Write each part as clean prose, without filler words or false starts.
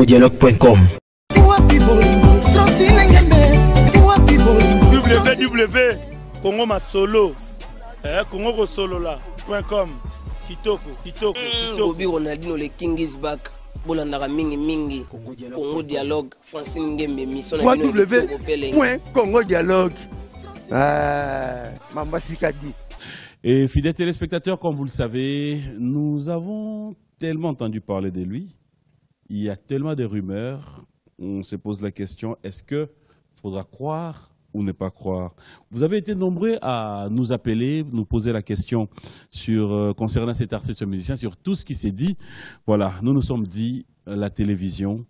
congodialogue.com. www.congomasolo congosolola.com. Kitoko. Bobby Ronaldinho, le King is back. Bolandara mingi Congo Dialogue Francine Ngembe mission www.congodialogue. Mamba Sikadi. Et fidèles téléspectateurs, comme vous le savez, nous avons tellement entendu parler de lui. Il y a tellement de rumeurs. On se pose la question, est-ce qu'il faudra croire ou ne pas croire? Vous avez été nombreux à nous appeler, nous poser la question concernant cet artiste musicien, sur tout ce qui s'est dit. Voilà, nous nous sommes dit, la télévision,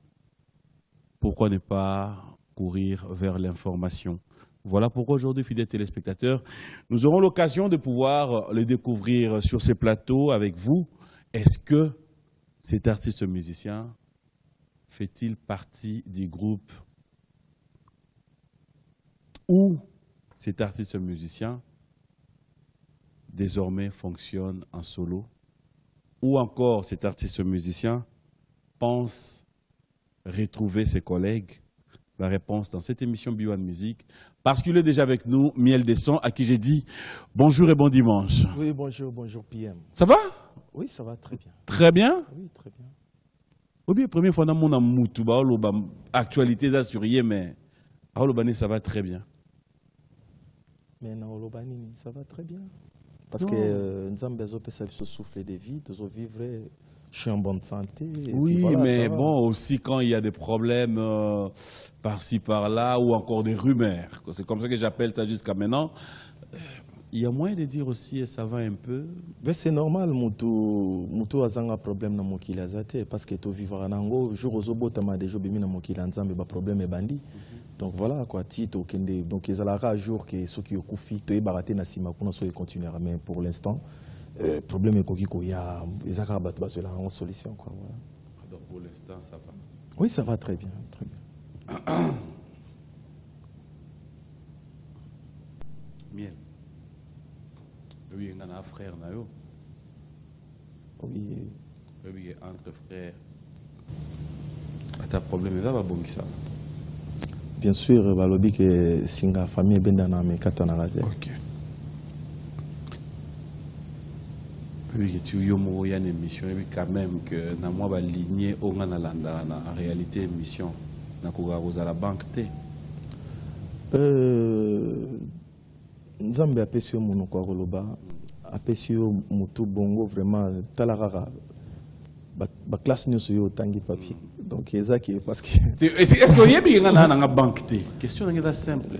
pourquoi ne pas courir vers l'information? Voilà pourquoi aujourd'hui, fidèles téléspectateurs, nous aurons l'occasion de pouvoir le découvrir sur ces plateaux avec vous. Est-ce que cet artiste musicien fait-il partie du groupe ou cet artiste musicien désormais fonctionne en solo? Ou encore cet artiste musicien pense retrouver ses collègues? La réponse dans cette émission Bio and Music, parce qu'il est déjà avec nous, Miel Desson, à qui j'ai dit bonjour et bon dimanche. Oui, bonjour PM. Ça va? Oui, ça va très bien. Très bien? Oui, très bien. Au bien, première fois dans mon amoutou, actualité assurée, mais ça va très bien. Mais non, ça va très bien. Parce que nous avons besoin de souffler de vie, de vivre. Je suis en bonne santé. Oui, voilà, mais bon, aussi quand il y a des problèmes par-ci, par-là, ou encore des rumeurs. C'est comme ça que j'appelle ça jusqu'à maintenant. Il y a moyen de dire aussi, ça va un peu. C'est normal, Moutou a un problème dans mon kilazate, parce que tu vivras en Ango, jour aux obos, tu as des jours dans mon kilazate, mais le problème est bandit. Donc voilà, quoi, donc il y a un jour que ceux qui ont koufi, tu es baraté na sima, pour nous continuer, mais pour l'instant. Le problème est qu'il y a une solution. Quoi, voilà. Donc pour l'instant, ça va? Oui, ça va très bien. Très bien. Miel. Oui, il y a un frère. Oui. Oui, entre frères. Tu as un problème, ça va bon ça? Bien sûr, il y a une famille qui est dans mes katanarazes. Ok. Oui, tu y a une émission, et quand même que na moi lignée au en réalité émission na à la banque T. Nzambe apesio monoko roloba apesio mutu bongo vraiment talarara ba classe nyonso yo tangi papier. Donc ezaki parce que est-ce que yebi ngana na banque T? Question est simple.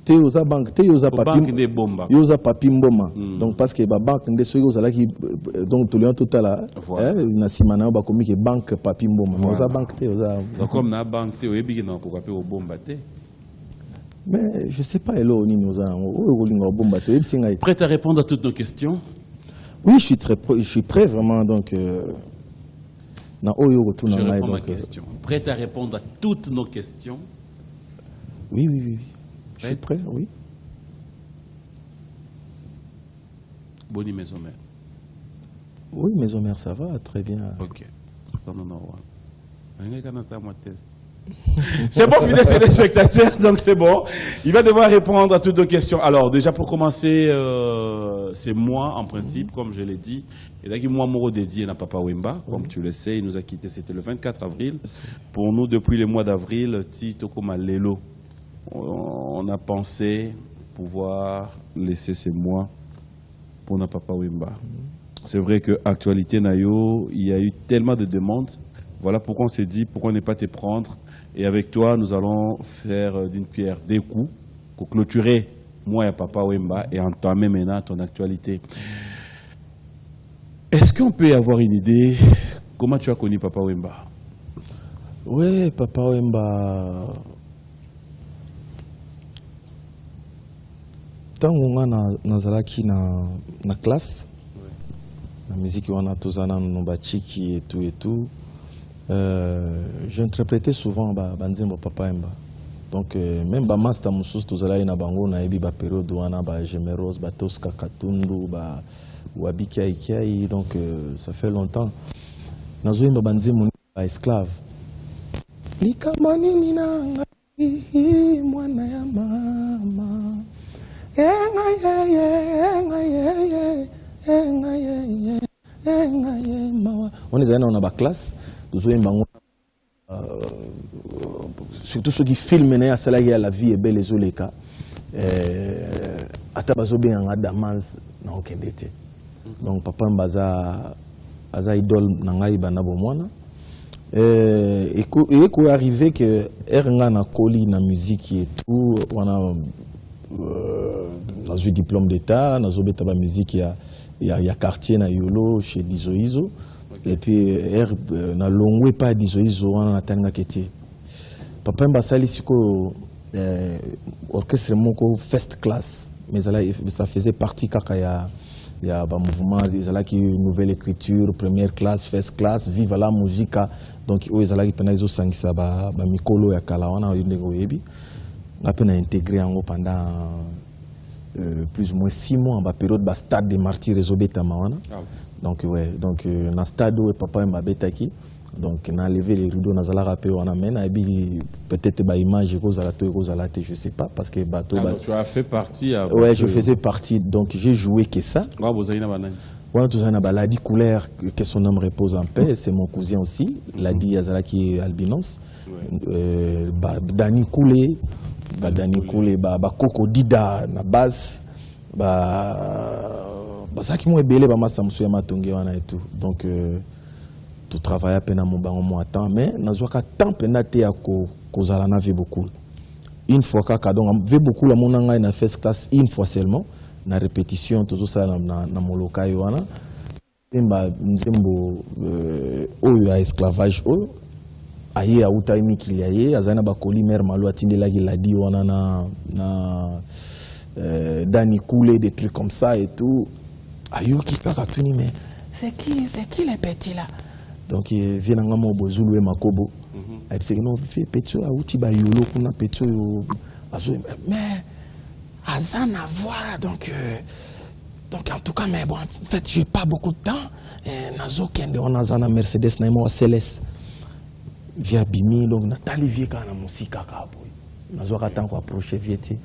Te oza banque te oza papier de bomba. Yoza papier mboma. Donc parce que ba banque ndeso yo zala ki donc to lion total na simana ba komi ke banque papier mboma. Oza banque te oza. Donc comme na banque T yebi na ko kape o bomba te. Mais je sais pas hello ni nous a o bomba te yebi singa. Prêt à répondre à toutes nos questions? Oui, je suis prêt vraiment donc Je réponds à ma question. Prêt à répondre à toutes nos questions? Oui. Je suis prêt, oui. Boni maison mère. Oui, maison mère, ça va, très bien. Ok. C'est bon, fidèles téléspectateurs, donc c'est bon. Il va devoir répondre à toutes nos questions. Alors, déjà pour commencer, c'est moi en principe, comme je l'ai dit. Et là, moi, Moro dédié à Papa Wemba, comme tu le sais, il nous a quittés, c'était le 24 avril. Pour nous, depuis le mois d'avril, Tito comme Lelo, on a pensé pouvoir laisser ces mois pour notre Papa Wemba. C'est vrai que actualité Nayo, il y a eu tellement de demandes. Voilà pourquoi on s'est dit, pourquoi ne pas te prendre. Et avec toi, nous allons faire d'une pierre deux coups pour clôturer moi et Papa Wemba et entamer maintenant ton actualité. Est-ce qu'on peut avoir une idée comment tu as connu Papa Wemba? Oui, Papa Wemba. Tant que na classe, la musique on a tous en bachiki et tout. J'interprétais souvent Banzembo Papa Wemba. Donc même master mususu tozala na bango na ebi ba période wana ba Gemeros ba Tosca Katundu ba Wabika Ikai, donc ça fait longtemps. Nazoyemba Banzembo ba esclave. likambo nini na ngai mwana ya mama on est allé dans la classe surtout ceux qui filment la vie est belle et zoleka atabazobe en Damas na okendete donc papa mbaza aza idole na ngai bana bomwana et ko arrivé que eranga na koli na musique et tout on a eu diplôme d'état na zobeta ba musique ya quartier na yolo chez Dizoizo et puis na longwe pas Dizoizo on a tanga kete papa mbasali siko orchestre moko first class mais ça faisait partie kaka ya ba mouvement ezala ki nouvelle écriture première classe first class vive la musique donc o ezala ki pena izo sangisa ba mikolo ya kala wana ndenge yebi na pena intégré yango pendant plus ou moins 6 mois en période ba stade des martyrs ezobeta mawana donc ouais donc na stade où papa mbabetaki donc na levé les rideaux na zala rappé on amène peut-être ba image kozalate je sais pas parce que bateau tu as fait partie ouais je faisais partie donc j'ai joué que ça voilà tout ça na baladi couleur que son âme repose en paix c'est mon cousin aussi Ladi Azala qui est albinos Dani Koulé Koko Dida na base ça qui m'a belé massa musu ya matonge wana et tout donc tout travail à peine à mon banc moi temps mais nazoka temps pena te ya kozala na vie beaucoup une fois kaka donc ve beaucoup la monanga na first class une fois seulement na répétition toujours ça na moloka wana emba nzembo oyo ya esclavage oyo aye auta mikili aye azana ba koli mère malo atindela ki Ladi wana na Dani Koulé des trucs comme ça et tout ayuki kaka tuni mais c'est qui les petits là donc il vient en gamo bozulu et makobo et puis c'est que non fait petit outi ba yolo kuna petit mais azana voix donc en tout cas mais bon en fait j'ai pas beaucoup de temps nazo kende on azana Mercedes na mo Céleste via bimi donc natali vie kana musika ka boy nazo ka temps ko approcher vieti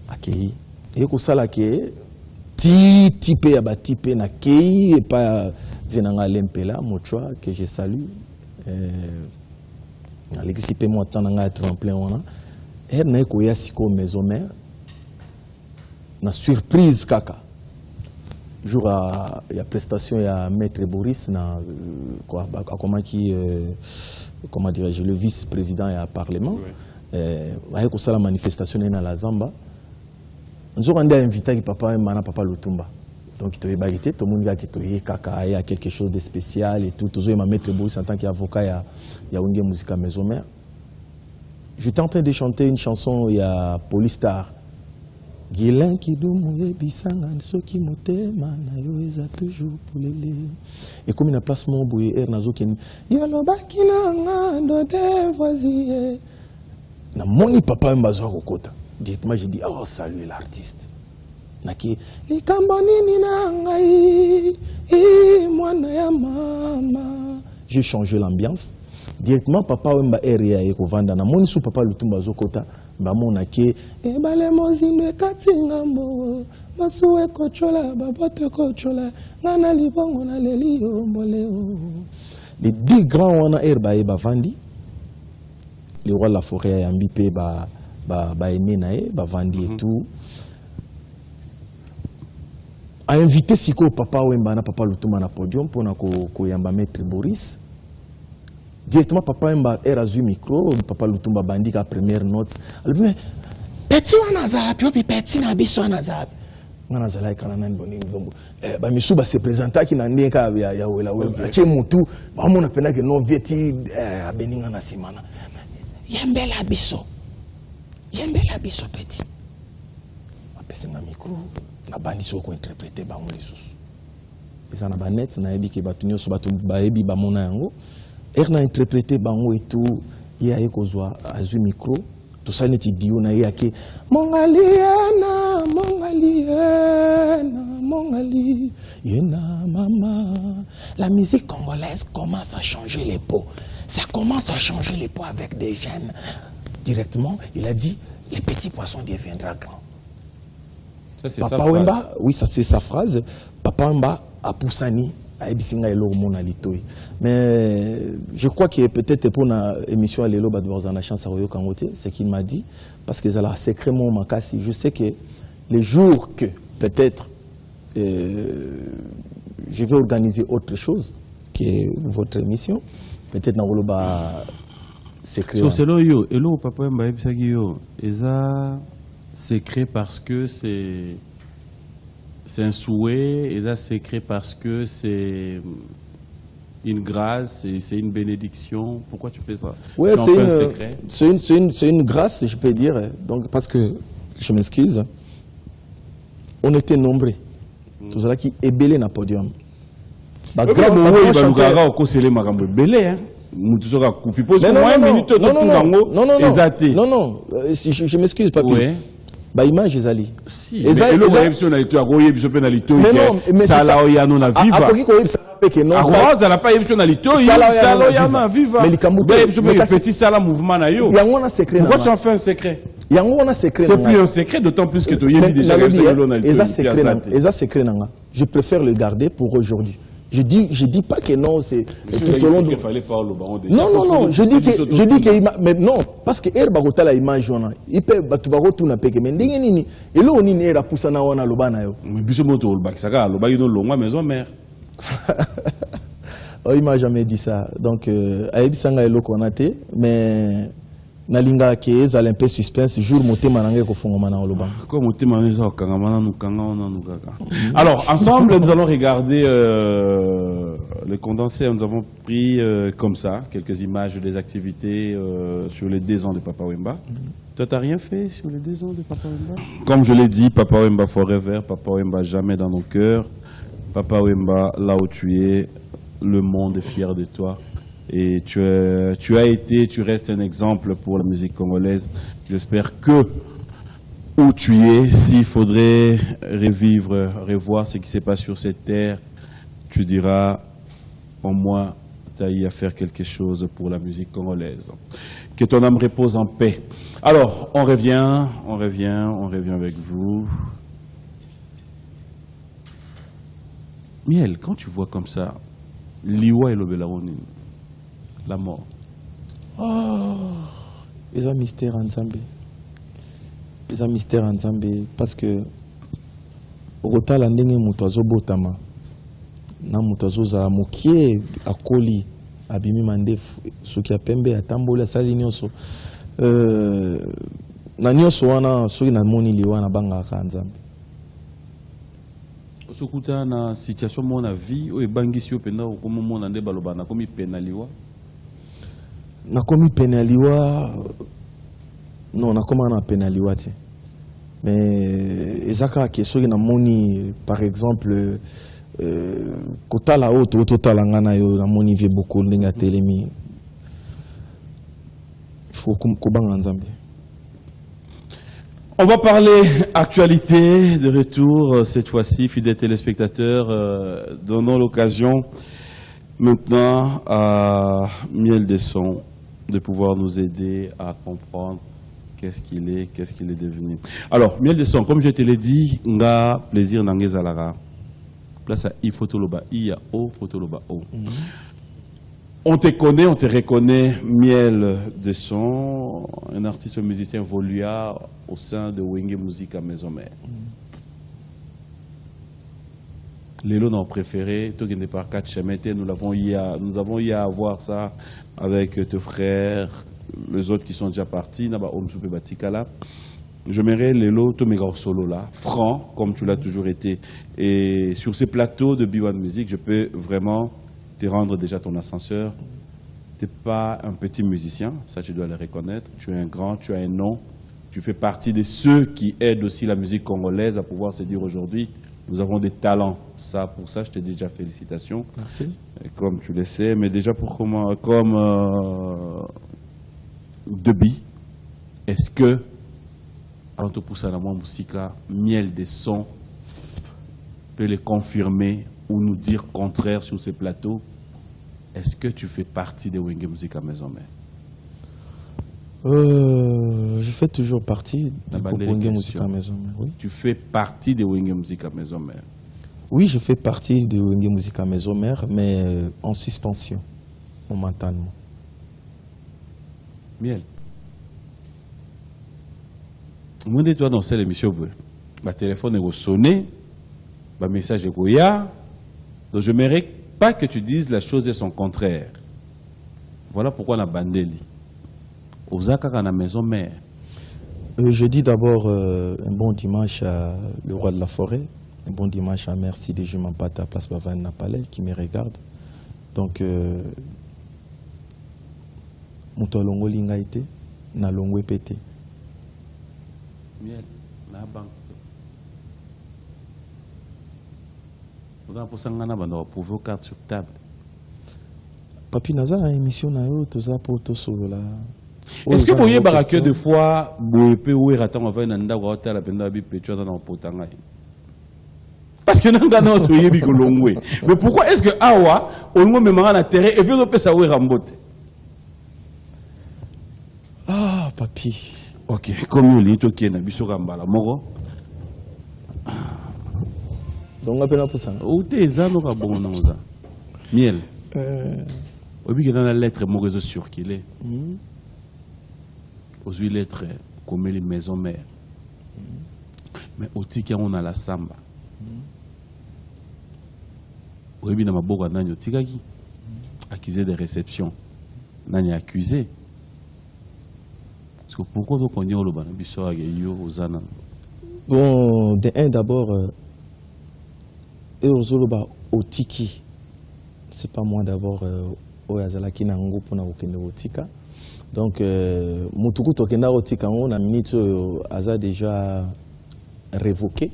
akei et ko sala ke type ya ba type na kei et pas venanga lempela mochwa que je salue l'équipe moi tant nga tremplin wana na ko ya siko maison mère na surprise kaka jour ya prestation ya maître Boris na quoi comment dirais-je le vice-président et à parlement ko sala manifestation na la Zamba nous avons invité papa Lutumba. Donc, il y a tout le monde qui a quelque chose de spécial et tout. Tout le monde maître Boris en tant qu'avocat, il y a une musique à maison mère. J'étais en train de chanter une chanson, il y a Polystar. Guilin qui doumouye bisanga soki motema na yo eza toujours polele. Et comme il a place mon bouye er nazo ken yoloba kinanga ndo de voisier. Na moni papa mbazo kokota. Directement, j'ai dit, oh, salut l'artiste. Naki, likambo nini na ngai, mwana ya mama. J'ai changé l'ambiance. Directement, papa wemba area eko vanda na moni su papa Lutumba zokota, mba mona ke, ebale mozindo ekati ngambo, masu eko chola, babote eko chola, ngana libongo na leli omboleo. Les 2 grands wana erba eba vandi, le roi de la forêt ya mbipe ba vandi et tout a invité siko papa wemba na papa Lutumba na podium pour na ko yamba maître Boris directement papa wemba erazu micro papa Lutumba bandi ka première note mais petit wana zapi opi petit na biso wana zapi ngana zala kana nani boni ngombo ba misu ba se présenter ki na ndeka ya wela che mutu ba mona pena ke no vieti abeninga na simana yembela biso petit. Apesi na micro na bandi soko interpréter ba ngoli susu. Eza na banet na yebi ke batunyo so batu ba yebi ba mona yango. Na interpréter bango et tout ya ekozwa azu micro tout ça neti dio na yake mongaliana yena mama la musique congolaise commence à changer les peaux. Ça commence à changer les poids avec des jeunes. Directement, il a dit, les petits poissons deviendront grands. Ça, c'est Papa sa phrase. Wemba, oui, ça c'est sa phrase. Papa Wemba a poussani. Mais je crois que peut-être pour une émission à l'élo, la chance à Royo Kangote, c'est qu'il m'a dit, parce que ça a secrètement makasi. Je sais que les jours que peut-être je vais organiser autre chose que votre émission, peut-être dans le bas secret. So, c'est là, yo, hello, Papa Wemba, yo, et ça, secret parce que c'est un souhait, et ça, secret parce que c'est une grâce, c'est une bénédiction. Pourquoi tu fais ça? Ouais, c'est une grâce, je peux dire. Donc, parce que, je m'excuse, on était nombreux. Tout cela qui est belé dans le podium. Non, non, je m'excuse, papi. Ouais. Bah, image, Ezali. Si, mais le réaction a été à Goye, Biso Penalito, ça l'a eu à non à vivre. Arrose, elle n'a pas eu à Lito, ça l'a eu à vivre. Mais le petit ça, mouvement, pourquoi tu en fais un secret? C'est plus un secret, d'autant plus que tu as déjà un secret. Je préfère le garder pour aujourd'hui. Je dis pas que non, c'est tout au long de... Non, je dis que mais non, parce que herba gota la image ona. Ipe batubaro tu na peke mais ndenge nini? Et là on ni era poussana wana lobana yo. Mais biso moto lobak saka, lobaki no longwa maison mère. Oh, il m'a jamais dit ça. Donc ayebi sanga elo konaté mais nalinga ke ezala un peu suspense jour motema nange ko fongoma na loba. Comme motema neza okangama na nukanga ona nukaka. Alors ensemble nous allons regarder les condensés. Nous avons pris comme ça quelques images des activités sur les 2 ans de Papa Wemba. Toi t'as rien fait sur les 2 ans de Papa Wemba? Comme je l'ai dit, Papa Wemba forever, Papa Wemba jamais dans nos cœurs. Papa Wemba, là où tu es, le monde est fier de toi. Et tu as été, tu restes un exemple pour la musique congolaise. J'espère que où tu es, s'il faudrait revoir ce qui se passe sur cette terre, tu diras, au moins, tu as eu à faire quelque chose pour la musique congolaise. Que ton âme repose en paix. Alors, on revient avec vous. Miel, quand tu vois comme ça, Liwa et Lobelaoni, la mort. Oh, c'est un mystère en Zambie. C'est un mystère en Zambie parce que Rotala ndenge mutu azobotama na mutu azoza mokie akoli abimi mandefu soki apembe atamboli asali nyonso na nyonso wana soki namoni liwa na bangaka Nzambe. Sokuta na situation mona vie o ebangisi openda okomo mona nde baloba na komi penaliwa. Nakomi penaliwa non nakoma na penaliwa te mais ezaka ke soki na moni par exemple kotala oto totala ngana yo na moni vie beaucoup ndenge telemi il faut kobanga Nzambe. On va parler actualité de retour cette fois-ci, fidèles téléspectateurs. Donnons l'occasion maintenant à Miel des Sons de pouvoir nous aider à comprendre qu'est-ce qu'il est devenu. Alors, Miel des Sons, comme je te l'ai dit, on a plaisir dans les alara. Place à I Fotoloba, I à O Fotoloba O. On te connaît, on te reconnaît, Miel des Sons, un artiste musicien voluard au sein de Wenge Musique à Maison Mère. Les lots ont préféré, toi qui n'es pas 4 chemins, nous avons eu à avoir ça avec tes frères, les autres qui sont déjà partis, j'aimerais les lots, tous mes gros solos là, franc, comme tu l'as toujours été. Et sur ces plateaux de B1 Music, je peux vraiment te rendre déjà ton ascenseur. Tu n'es pas un petit musicien, ça tu dois le reconnaître. Tu es un grand, tu as un nom. Tu fais partie de ceux qui aident aussi la musique congolaise à pouvoir se dire aujourd'hui, nous avons des talents. Ça, pour ça, je te dis déjà félicitations. Merci. Comme tu le sais, mais déjà pour comme Debi, est-ce que, avant de pousser à la musique, Miel des Sons peut les confirmer ou nous dire contraire sur ces plateaux? est-ce que tu fais partie de Wenge Musique à Maison Mère? Je fais toujours partie La de bande de Wenge questions. Musique à Maison Mère, oui. Tu fais partie de Wenge Musique à Maison Mère? Oui, je fais partie de Wenge Musique à Maison Mère, mais en suspension, momentanément. Miel. Moi, toi, dans cette émission, ma téléphone est sonné, ma message est goya. Donc, je ne mérite pas que tu dises la chose et son contraire. Voilà pourquoi on a bandé. Osaka, à la Maison Mère. Je dis d'abord un bon dimanche à le roi de la forêt, un bon dimanche à Merci de Jumampata, place Bavane Napalais, qui me regarde. Donc, Moutolongo Lingaïté, Nalongo Pété. Miel, la banque. Vous avez posé vos cartes sur table. Papi Naza a une émission na yo, tout ça pour tout solo là. Est-ce que vous voyez que des fois, vous pouvez attendre avant un hôtel à peine d'habiter pétueux dans le potanga? Parce que nous avons trouvé que l'on. Mais pourquoi est-ce que Awa, on nous met à terre et puis on peut savoir ramboter? Ah, papi. Ok, comme il est ok, na biso kambala moko. Donc on appelle pour ça. Où t'es ça nous ka bon non ça. Miel. Obi que dans la lettre mon réseau circulé. Aux huit lettres comme les maisons mères. Mais au tika on a la samba. Obi na maboko nani tika ki accusé de réception. Nani accusé. Parce que pourquoi on connaît le ban biso ak yo ozana. Bon, de un d'abord et ozoloba otiki. C'est pas moi d'abord oyazala ki na ngopo na okende otika. Donc mutuku tokenda otika on a minute aza déjà révoqué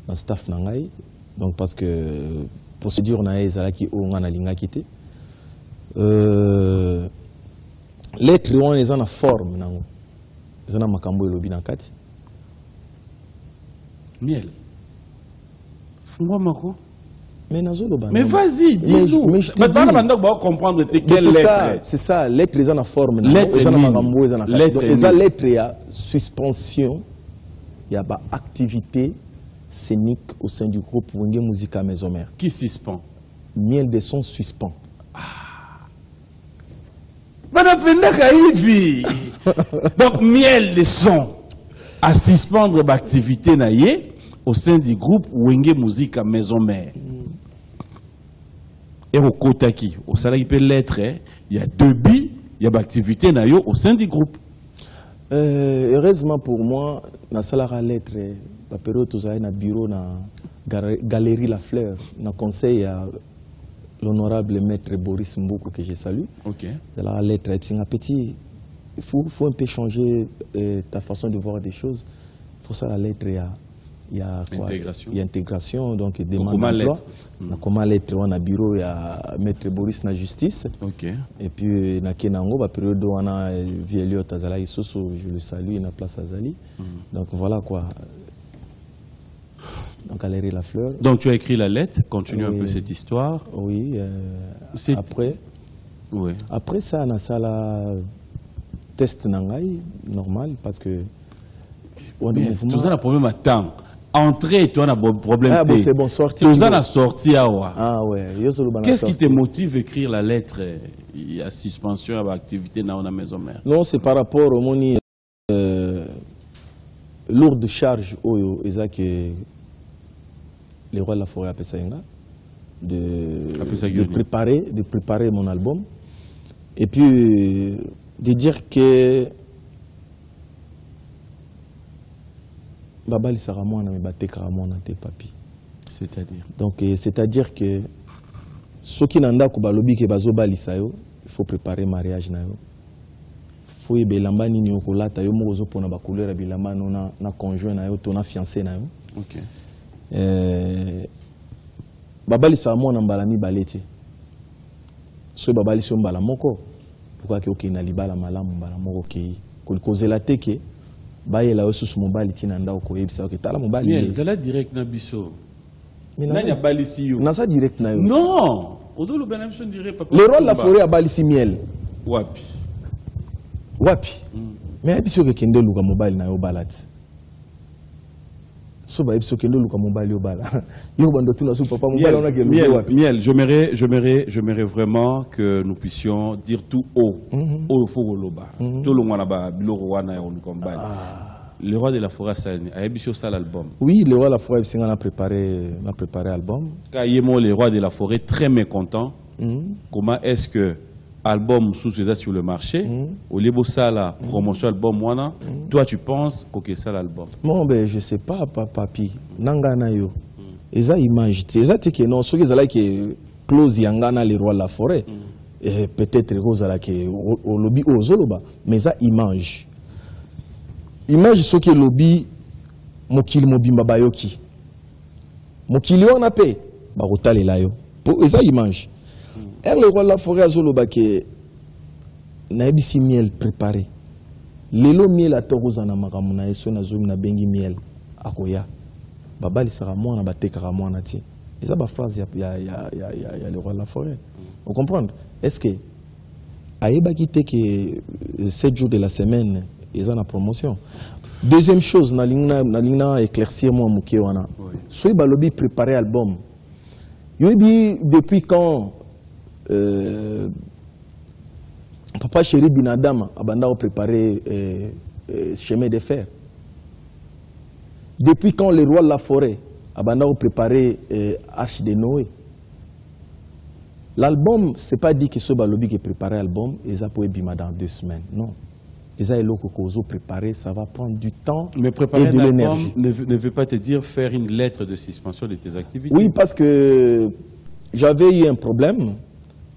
dans staff na ngai. Donc parce que procédure na ezala ki o ngana linga kité. Lettre on est en forme nango. Zana makambo elobi na kati. Miel. Fungwa mako. Mais mais vas-y, dis-nous. Mais tu vas comprendre quelle lettre. C'est ça, lettre est en forme. Lettre lettre il suspension, il y a activité scénique au sein du groupe Wenge Musique à Maison Mère. Qui suspend? Miel de son suspend. Donc miel de son à suspendre l'activité naïe au sein du groupe Wenge Musique à Maison Mère. Et au Kotaki, au salaire peut l'être, il y a deux billes, il y a l'activité naïe au sein du groupe. Heureusement pour moi, dans la lettre, la période où j'ai un bureau dans Galerie La Fleur, dans le conseil à l'honorable maître Boris Mboukou que je salue. Ok. La lettre est petit. Il faut un peu changer ta façon de voir des choses. Il faut ça la lettre, il y a quoi? Intégration. Il y a intégration, donc demande d'emploi. Comment lettre on a bureau, il y a maître Boris na justice. Ok. Et puis na Kenango, la période où on a Vielio Tazala Isoso, je le salue, il y a place Azali. Donc voilà quoi. Donc Galerie La Fleur. Donc tu as écrit la lettre, continue un peu cette histoire. Oui. Après. Oui. Après ça, on a ça la test nangai normal parce que on a un problème à temps. Entrée, tu as un problème. Ah bon, c'est bon, sorti. Tu as sorti à wa. Ah ouais. Qu'est-ce qui te motive à écrire la lettre? Il y a suspension à l'activité dans la Maison Mère. Non, c'est par rapport au moni lourde charge au Isaac les rois de la forêt à Pessaïnga de préparer mon album et puis de dire que Babali Saramouana me battait Karamouana tes papi. C'est-à-dire? Donc c'est-à-dire que ceux qui n'ont pas balobi que bazo balisayo, il faut préparer mariage na yo. Faut belamba ni nyokolata yo mozo pona ba couleur bilamba na conjoint na yo, ton fiancé na yo. OK. Babali Saramouana mbala mi baleti. So babali so mbala moko. Pourquoi que OK na libala malamu mbala moko kei. Ko kozela teke baye la osusu mobali tina ndao ko yebisa OK tala mobali mais zala direct na biso. Na ya balisi yo. Na ça direct na yo. Non. Odo le benam son dirait papa. Le roi de la forêt a balisi miel. Wapi. Wapi. Mais abiso ke kende luka mobile na yo balati. So ba abiso kende luka mobile yo bala. Yo bando tuna so papa mobile on a ke wapi. Miel, j'aimerais vraiment que nous puissions dire tout haut. Au fo loba. Tout le monde ba biloko wana ya luka mobile. Le roi de la forêt a abiso ça l'album. Oui, le roi de la forêt a préparé l'album. Kayemo le roi de la forêt très mécontent. Comment est-ce que album sous sur le marché, au lieu de ça la promotion album wana, toi tu penses que c'est ça l'album? Bon ben je sais pas papi, nangana yo. Eza image, eza te que non, ceux qui zala que close yangana le roi de la forêt. Et peut-être rozala que au lobby au zoloba, mais eza image. Image ceux qui lobby mokili mobimba bayoki. Mokili wana pe ba rotale la yo. Pour eza image. Le roi de la forêt a zoloba ke na ebisi miel préparé. Lelo miel a torozana makamu na eso na zomi na bengi miel akoya. Babali sera mwana batekaka mwana ti. Et ça ba phrase ya le roi de la forêt. Vous comprenez? Est-ce que ayebaki te que 7 jours de la semaine ils ont la promotion. Deuxième chose na lingna éclaircir moi muke wana. Soy balobi préparer album. Yobi depuis quand Papa Chéri Binadam a préparé chemin de fer. Depuis quand le roi de la forêt a préparé Arche de Noé. L'album, c'est pas dit que ce balobi qui préparé l'album, et ça peut bima dans 2 semaines. Non. Et ça est là que préparer, ça va prendre du temps. Mais préparer un album ne veut pas te dire faire une lettre de suspension de tes activités. Oui, parce que j'avais eu un problème.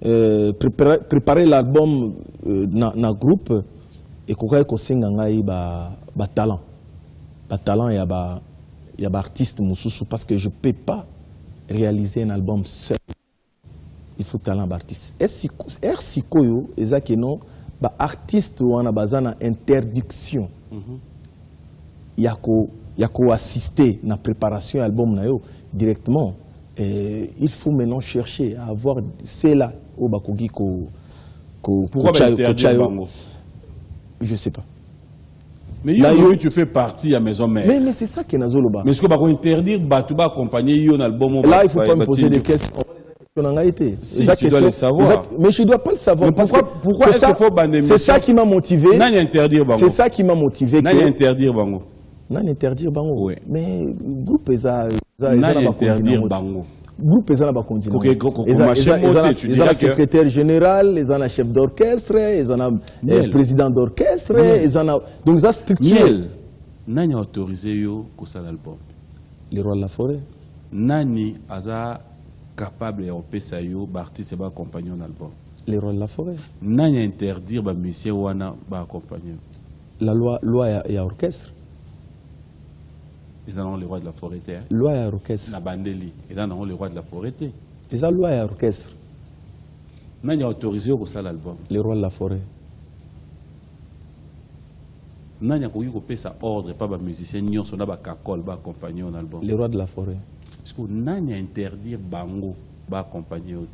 Préparer l'album dans groupe et qu'on singa ngai ba talent il y a artiste mususu parce que je peux pas réaliser un album seul. Il faut talent d'artiste. RC koyo ezaki non ba artiste wana bazana interdiction. Yako assister na préparation album na yo directement. Il faut maintenant chercher à avoir c'est là au bakogi pourquoi interdire Bango? Je sais pas. Mais tu fais partie à maison mère. Mais c'est ça qui est nazoloba. Mais est-ce que Bango interdire Batouba accompagner yo album? Là il faut pas me poser des questions. Si, tu dois le savoir. Mais je ne dois pas le savoir. Mais pourquoi est-ce qu'il faut bander? C'est ça qui m'a motivé. Nani interdire Bango? C'est ça qui m'a motivé. Nani interdire Bango? Nani interdire Bango? Oui. Mais groupe Nani interdire Bango? Groupe ils ont la continent. Ils ont secrétaire général, ils ont la chef d'orchestre, ils ont président d'orchestre, ils ont donc ça structure. Nani a autorisé yo ko ça l'album? Le roi de la forêt. Nani aza capable de opesa yo ba artiste ba accompagner un album? Le roi de la forêt. Nani interdire ba musicien wana ba accompagner? La loi et orchestre. Ils ont le roi de la forêt. Loi et orchestre. La bandeli. Ils ont le roi de la forêt. Ils ont loi et orchestre. Nani a autorisé pour ça l'album? Le roi de la forêt. Nani a koyi ko pesa ordre pas ba musicien nyon sona ba kakol ba accompagner un album? Le roi de la forêt. Est-ce que nani a interdire Bango ba accompagner au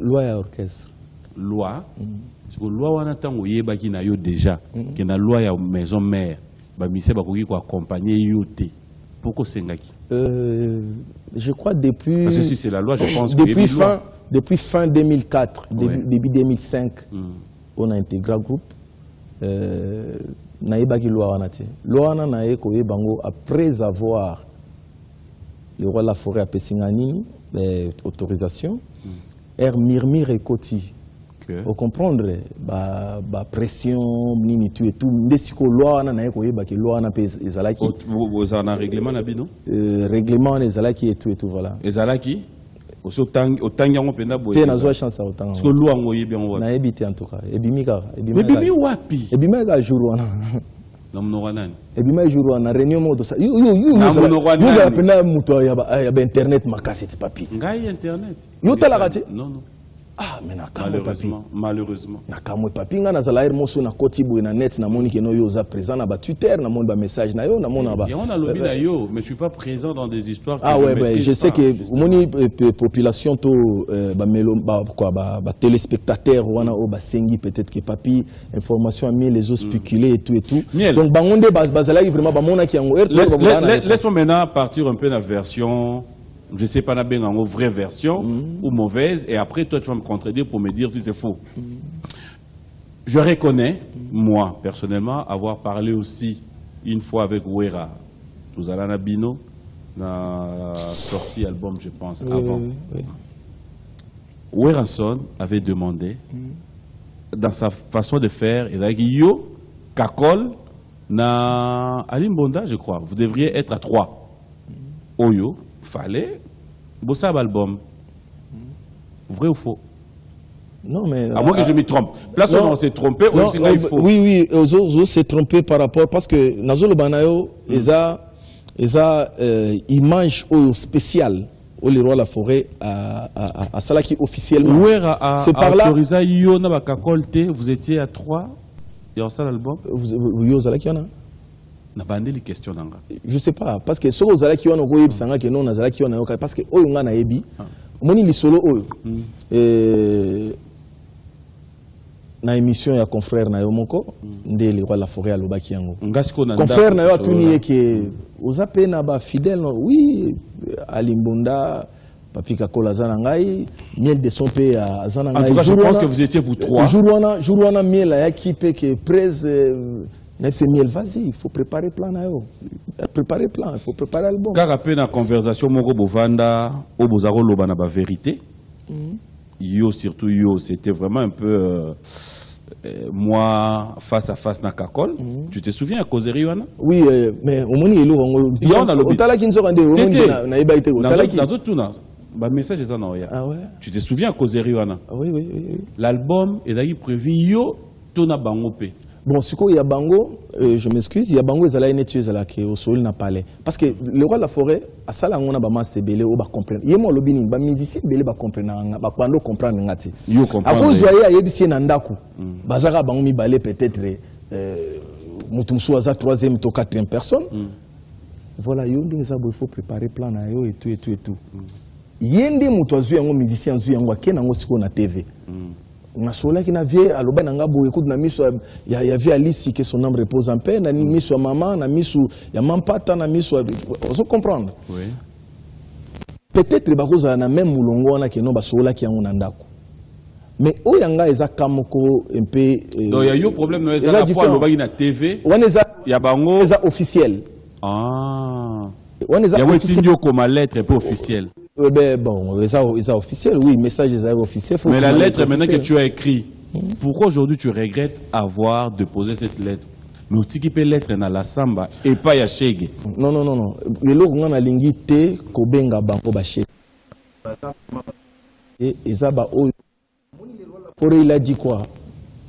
loi et orchestre. Loi. Est-ce que loi wana tango yeba ki na yo déjà que na loi ya maison mère ba musicien ba koyi ko accompagner yo te. Pourquoi c'est ngaki? Je crois depuis. Parce que si c'est la loi, je pense que depuis fin 2004, début 2005, on a intégré le groupe. Naïbaki loi wanati. Loi wana nae koye bango après avoir le roi de la forêt à Pessingani autorisation. Mirmir et Koti. Vous comprenez, pression, nini tu et tout. Ndesiko loi na nae koye baki loi na pe ezalaki. Vous en avez règlement na bino? Règlement ezalaki et tout voilà. Ezalaki? Autant yango penda boye. Te na zo chance autant. Parce que loi ngoye bien on. Na ebité en tout cas. Ebimika. Ebimi wapi? Ebimika jour wana. Namno nani? Ebimika jour wana réunion moto ça. You penda muto ya internet makasi ti papi. Ngai internet. Yo talakati? Non non. Ah, mais nakamwe papi. Malheureusement. Nakamwe papi nga nazala air moso na koti boy na net na moni ke no yo za présent na ba Twitter na moni ba message na yo na mona ba. Et on a lobby na yo, mais je suis pas présent dans des histoires que ah ouais, je sais que moni population to ba melo ba quoi ba téléspectateurs wana o ba sengi peut-être que papi information a mis les autres spéculer et tout. Miel. Donc bangonde bazala vraiment ba mona ki yango laissons maintenant partir un peu la version. Je ne sais pas une vraie version ou mauvaise, et après toi tu vas me contredire pour me dire si c'est faux. Je reconnais, moi personnellement, avoir parlé aussi une fois avec Wera. Nous allons à Bino, na sorti album je pense avant. Werason avait demandé, dans sa façon de faire, il a dit yo, Kakol, na Alim Bonda je crois, vous devriez être à 3. Oyo. Fallait bosser l'album. Vrai ou faux? Non, mais. À moins que je me trompe. Là, on s'est trompé, ou c'est il faut. Oui, on s'est trompé par rapport. Parce que Nazolo Banayo, ils image spéciale au les rois de la forêt à Salaki officiellement. C'est par là. Vous étiez à 3 et en ça l'album? Vous Salaki, on a? Je sais pas parce que ceux qui ont goyé sanga que non nazala qui ont parce que oyo nga na ebi moni lisolo oyo na émission ya confrère na yo moko ndele kwa la forêt alobaki yango confrère na yo atuni ke ozape na ba fidèle oui Alimbonda Papi Kakola zana ngai miel de son pe azana ngai. En tout cas, je pense que vous étiez vous trois. Jour wana miel ya kipe que presse c'est miel, vas-y, il faut préparer plan na yo. Préparer plan, il faut préparer l'album. Car après la conversation moko bovanda au bozaro loba na ba vérité. Yo surtout yo, c'était vraiment un peu moi face à face na Kakol. Tu te souviens à causerie wana? Oui, mais au moni elo ngo. Otala kinzo kande au moni na iba ite otala ki. Na tout na ba message ça na oya. Ah ouais. Tu te souviens à causerie wana? Oui. L'album est d'ailleurs prévu yo tona bango pe. Bon, ce qu'il y a Bango, je m'excuse, il y a Bango, ils allaient nettoyer la qui au sol n'a pas l'air. Parce que le roi de la forêt, à ça là on a ba master belé ou ba comprendre. Il y a mon lobbying, ba musicien belé ba comprendre, ba kwando comprendre ngati. Yo comprendre. À cause voyez à yebisi na ndaku. Bazara Bango mi balé peut-être mutumsu aza 3e to 4e personne. Voilà, yo ndinga ça il faut préparer plan na yo et tout. Yende mutu azu yango musicien azu yango akena ngo siko na TV. On a sola qui n'a vie à l'oba n'angabo écoute na miso ya vie Alice que son âme repose en paix na miso maman na miso ya mampata na miso on comprendre. Oui. Peut-être bakoza na même mulongo na que non ba sola qui en ndako. Mais o yanga eza kamoko un peu donc il y a eu problème no eza la fois l'oba na TV. Waneza ya bango eza officiel. Ah. Waneza officiel comme lettre peu officielle. Bon, c'est officiel, oui, message est officiel. Mais la lettre maintenant que tu as écrit, pourquoi aujourd'hui tu regrettes avoir déposé cette lettre? Mais tu qui peut lettre dans la samba et pas ya shege. Non. Et là on a lingi te kobenga bango ba shege. Et ezaba o Forêt il a dit quoi?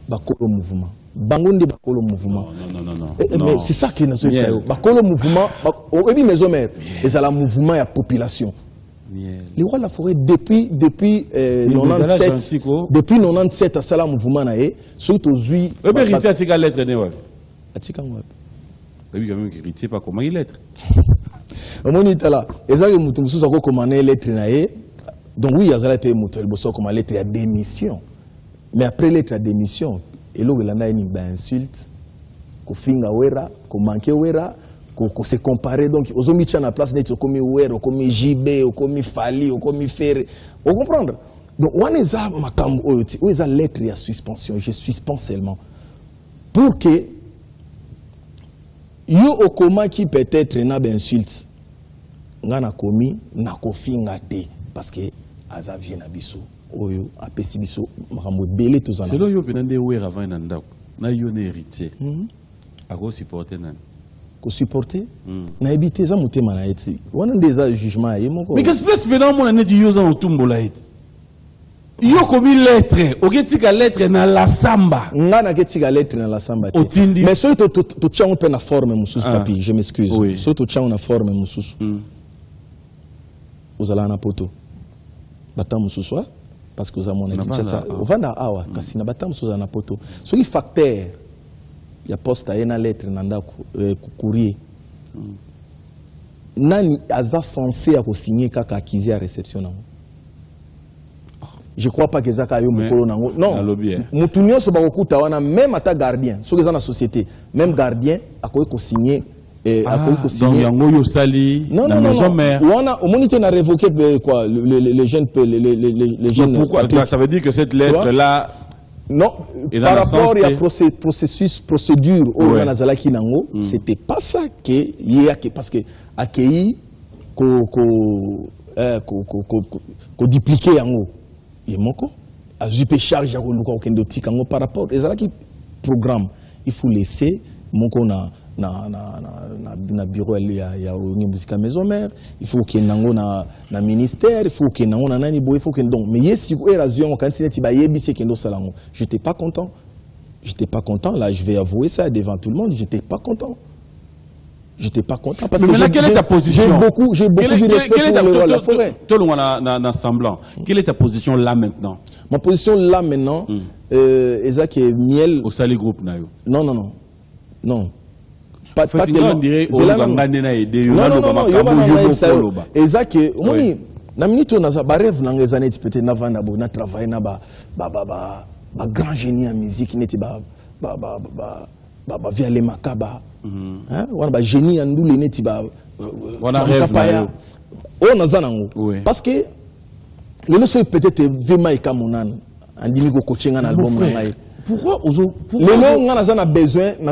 Bakolo mouvement. Bangonde bakolo mouvement. Non. Mais c'est ça qui nous dit. Bakolo mouvement, et puis mes hommes, et ça la mouvement et la population. Les rois de la forêt depuis 97 depuis 97 à ça la mouvement naé surtout aujourd'hui héritier atika lettre né ouais atika ngwa oui quand même héritier pas comment il lettre omoni tala ezaki mutu mususu ko commander lettre naé donc oui azala pe mutu el bosso comme lettre à démission mais après lettre à démission et là il a une insulte ko finga wera ko manquer wera qu'on se comparer donc aux hommes qui na place net comme Wero comme JB comme Fali comme Ferre on comprendre donc on est à makam oyoti on est à lettre à suspension je suspends seulement pour que yo okoma qui peut-être na ba insulte ngana komi na kofinga te parce que aza vient na biso oyo apesi biso makambo belé tous en c'est là yo benande Wera avant na ndako na yo ne héritier ako supporter nani supporter na habité za mutema na eti wana ndeza jugement ye moko mais qu'est-ce que c'est dans mon année du yoza otumbola eti yo komi lettre oketika lettre na la samba ngana ketika lettre na la samba mais so to tchango pe na forme mususu papi je m'excuse so to tchango na forme mususu uzala na poto bata mususu parce que ozamona Kinshasa ovanda awa kasi na batam soza na poto soki facteur ya poste ayena lettre na ndako courrier nani aza censé à signer kaka accusé à réception nango. Je crois pas que Zaka yo mukolo nango. Non. Mutu nyonso ba kokuta wana même ata gardien, soki za na société, même gardien akoki ko signer akoki ko signer. Donc yango yo sali la maison mère. Wana omonité na révoqué quoi les jeunes les jeunes. Pourquoi ça veut dire que cette lettre là non, par rapport à processus, procédure au Nazalaki Nango, c'était pas ça que parce que accueilli qu'on dupliquer en haut. Et moko, à juper charge à Luka Okendo Tikango par rapport à qui programme. Il faut laisser moko na bureau il y a musique à maison mère, il faut qu'il y ait na ministère, il faut qu'il y ait nani bo, il faut qu'il y ait donc mais yes si érasion quand c'est ti ba yebi c'est kendo salango. J'étais pas content. J'étais pas content là, je vais avouer ça devant tout le monde, j'étais pas content. J'étais pas content parce que quelle est ta position? J'ai beaucoup de respect pour le roi de la forêt. Tout le monde a semblant. Quelle est ta position là maintenant? Ma position là maintenant Ezak et Miel au Sali groupe nayo. Non. Pas tellement. Non. Ezak omoni na minute na ba rêve na ngezane peut-être na vanda bo na travailler na ba grand génie en musique neti ba via les makaba. Hein wana ba génie en ndule neti ba wana rêve na on azanango parce que le leçon peut-être vema ikamonana andimi ko coaching na album na ngai. Pourquoi le nom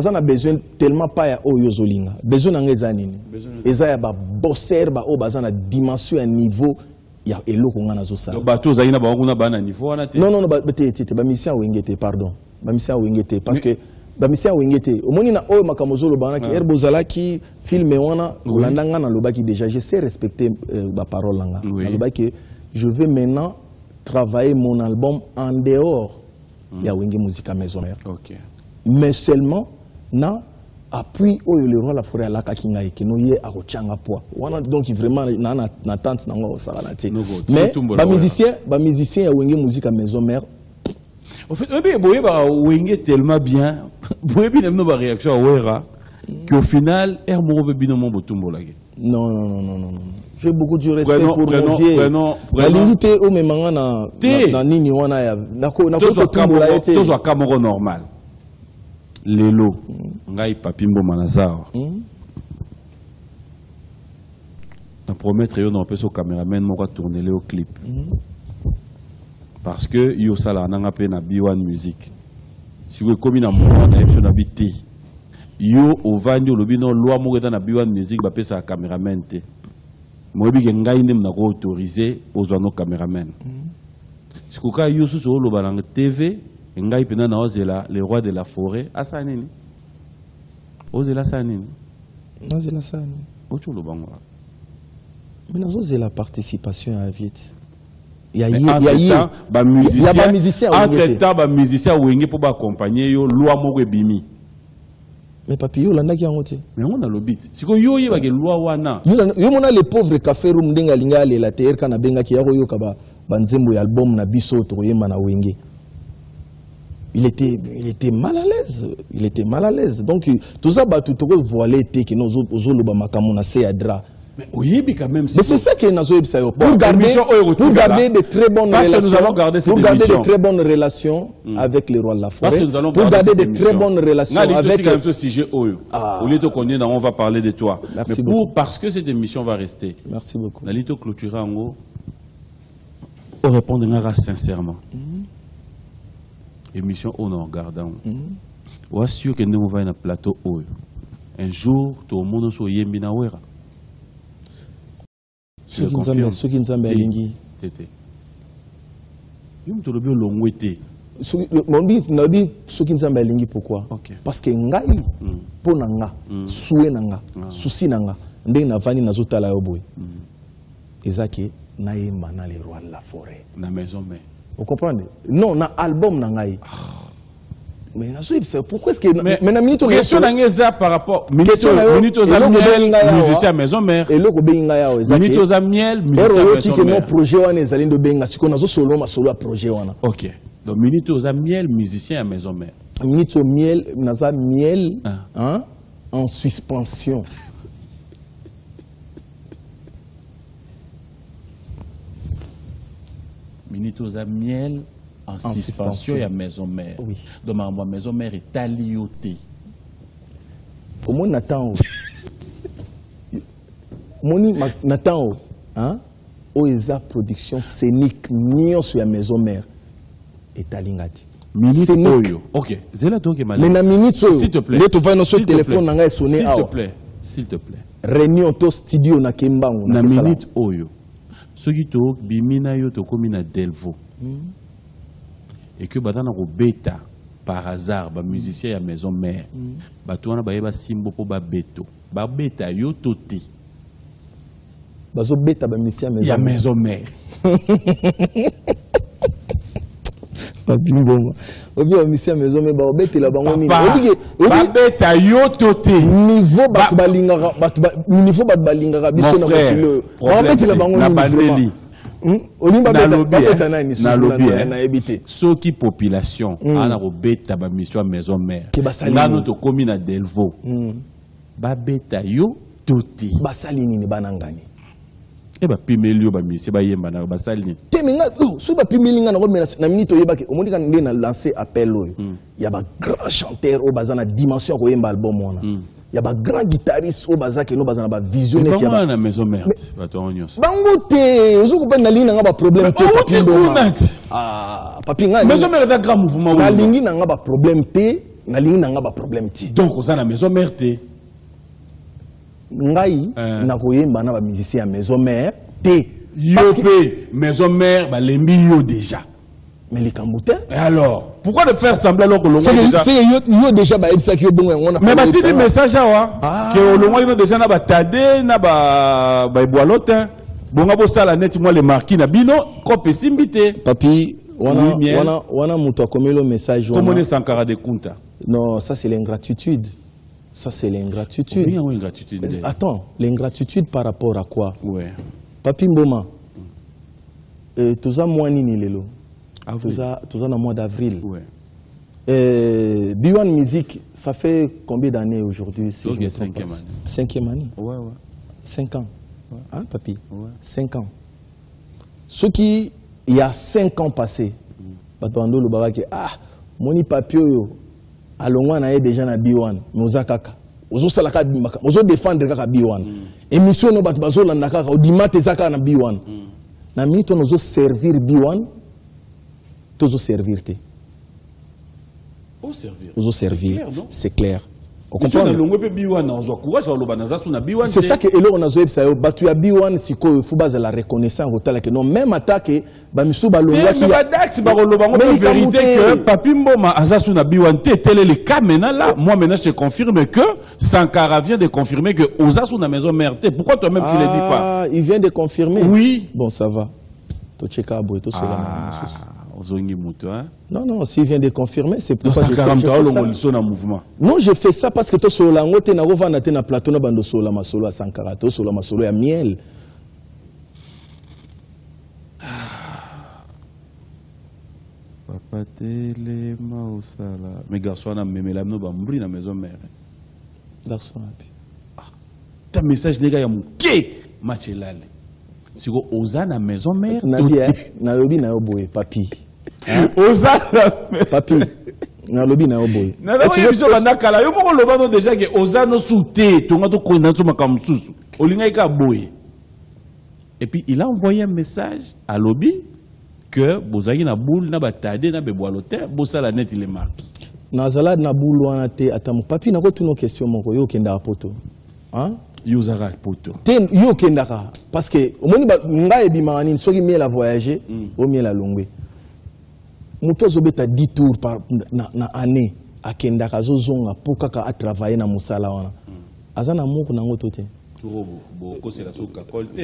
n'a besoin tellement pas ya oyo zolinga besoin na ngeza nini eza ya ba bosser ba o bazana dimension à niveau ya eloko ngana zo sala bato zaina ba nguna ba na niveau wana te non ba te ba mission wengete pardon ba mission wengete parce que ba mission wengete omoni na oyo makamozolo bana ki herbo zalaki filme wana olandanga na lobaki déjà je sais respecter ba parole langa na lobaki je veux maintenant travailler mon album en dehors il y a Wenge Musique à maison mère. Okay. Mais seulement, na appui au le roi la forêt à la kakinga et que nous y a rochanga poids. Donc vraiment na tante na ngo salanati. Mais ba musicien à Wenge Musique à maison mère. En fait, boye ba Wenge tellement bien, boye bien no ba réaction à Wera qu'au final air mo bino mo botumbo lagi. Non. J'ai beaucoup de respect pour mon vieux. La limite au même moment na nini wana ya na ko tumbo la été. Tozo Cameroun normal. Lelo ngai papimbo manazar. Na promettre yo na peso cameraman moko tourner le au clip. Parce que yo sala nanga pe na B1 musique. Si vous comme na mo na biti. Yo ovandi lobino loi moko na B1 musique ba pesa cameraman te. Moi bi ngai ndem na ko autoriser aux no cameraman. Sikuka yo so lo balanga TV ngai pena na ozela le roi de la forêt asanini. Ozela sanini. Ozela sanini. Ocho lo bango. Mais nazo la participation à vite. Il y a ba musicien ba musicien wenge pour ba accompagner yo loi moko ebimi. Mais papi yo landa ki angote. Mais on a le bit. Siko yo yeba ke loi wana. Yo mona les pauvres café room ndenga linga le la terre kana benga ki yako yo kaba banzembo ya album na biso to yema na wenge. Il était mal à l'aise. Donc tout ça ba tout ko voilé te que nos ozolo ba makamona se adra. Mais oyebi quand même. Mais c'est ça que nazo yebisa yo pour garder de très bonnes relations. Parce que nous allons garder cette émission. Pour garder de très bonnes relations avec les rois de la forêt. Parce que nous allons garder de très bonnes relations avec ce sujet oyo. Au lieu de connaître on va parler de toi. Merci mais beaucoup. Parce que cette émission va rester. Merci beaucoup. Nalito clôturer en haut. On répondre sincèrement. Émission on en regardant. On est sûr que nous va un plateau oyo. Un jour tout le monde so yembi na wera. Ceux qui nzambe alingi tete yo mtolobi olongwete nabi ceux qui nzambe alingi pourquoi parce que ngai pona nga soué nanga souci nanga ndenge na vani nazotala yo boy ezaki na yemba na les rois de la forêt na maison mais vous comprenez non na album na ngai Mais pourquoi est-ce que... Mais la question par rapport... Minute aux miel, musicien à maison mère. Et l'autre benga minute aux miel, musicien à maison mère. Projet wana ezali ndo benga siko nazo solo ma solo à projet wana. OK. Donc minute aux miel, musicien à maison mère. Minute au miel, naza miel hein en suspension. Minute aux miel en suspension à maison mère. Oui. Donc ma maison mère est alliotée. Comment Nathan Moni Nathan hein Oeza production scénique nion sur la maison mère est alingati. Minute oyo. OK. Zela donc est mal. Mais na minute oyo. S'il te plaît. Le tu no sur téléphone nanga sonné s'il te plaît. S'il te plaît. Réunion to studio na Kembango na minute oyo. Ce qui to bimina yo to komina Delvo. Et que badana ko beta par hasard ba musicien ya maison mère. Ba to wana ba yeba simbo po ba beto. Ba beta yo toti. Bazo beta ba musicien ya maison mère. Papi Mboma. Obi ba musicien maison mère ba beta la bango nini. Ba beta yo toti. Niveau batu balingaka niveau batu balingaka biso na kilo. Ba beta la bango nini. Olimba beta na ni na ebité. Soki population ana ko beta ba mission maison mère. Ngano to komi na Delvo. Ba beta yo toti. Basali nini banangani. Et bah pimelio ba mission ba yemba na basali. Temenga so ba pimelinga na ko na minute oyebake omoni kan nde na lancer appel oyo. Ya ba grand chanteur o bazana dimension ko yemba album wana. Il y a des grands guitaristes au bazar qui nous basent dans la vision. Mais comment la maison mère? Bangote, vous avez pas ligne n'a problème. Ah, papi nga. Maison mère est un grand mouvement. La ligne n'a pas problème T, la ligne n'a pas problème T. Donc vous avez la maison mère T. Ngai na koyemba na ba musicien à maison mère T. Yopé maison mère ba lembi yo déjà. Mais les Camboutais. Et alors, pourquoi de faire semblant alors que l'on déjà c'est yo déjà ba ebisa ki bon on a. Mais ba ti message awa que l'on a déjà na ba tade na ba boalotin. Bonga bo sala net moi les marquis na bino ko pesimbité. Papi wana muto akomelo message wana. Comment Sankara de Kunta? Non, ça c'est l'ingratitude. Ça c'est l'ingratitude. Oui, ingratitude. Attends, l'ingratitude par rapport à quoi? Ouais. Papi Mboma. Toza mwani ni lelo. Toza na mois d'avril. Ouais. B1 Music, ça fait combien d'années aujourd'hui? Si donc, 5e année. 5e année? Ouais, ouais. 5 ans. Ouais. Hein, papi? Ouais. 5 ans. Ce qui, il y a 5 ans passés, Batouando le baba qui, moni papi yo, alongwa na ye déjà na B1, noza kaka. Ozo salaka bimaka, ozo défendre kaka B1. Émission no bat bazo landa kaka, odimate zaka na B1. Na minute on ozo servir B1, tozo servir te. Au servir. Ozo servir, c'est clair. C'est ça que on a zoé ça batu ya B1 siko faut base la reconnaissance hôtel que non même attaque ba misu ba longwa ki ba dax ba lobba ngo vérité que Papi Mboma azasu na B1 tel est le cas maintenant là moi maintenant je te confirme que Sankara vient de confirmer que ozasu na maison mère pourquoi toi même tu le dis pas? Ah, il vient de confirmer. Oui. Bon ça va. To cheka boy to cela. Non, non, s'il vient de confirmer, c'est pourquoi je fais ça. Non, je fais ça parce que tu sur la ngote na rovana te na plateau na bando solo ma solo à Sankara, to solo ma solo à miel. Papa tele ma osala. Mais garçon na memela no ba mbri na maison mère. Garçon api. Ta message les gars ya muke machelale. Siko oza na maison mère. Na lobi na oboye papi. Oza papi na lobi na oboye na ba biso bana kala yo moko loba no déjà que oza no souté tonga to kona to makamsusu olinga ika boye et puis il a envoyé un message à lobby que bozaki na boule na batade na beboalotin bosala net il est marqué na zalade na boule wana te atamu papi na ko tuno question moko yo kenda poto hein yo zara poto ten yo kenda ka parce que omoni ba ngai bimani soki miel a voyager o miel a longwe muto zobeta 10 tours par na année akenda kazo zonga pour kaka a travailler na musala wana azana moko nango tote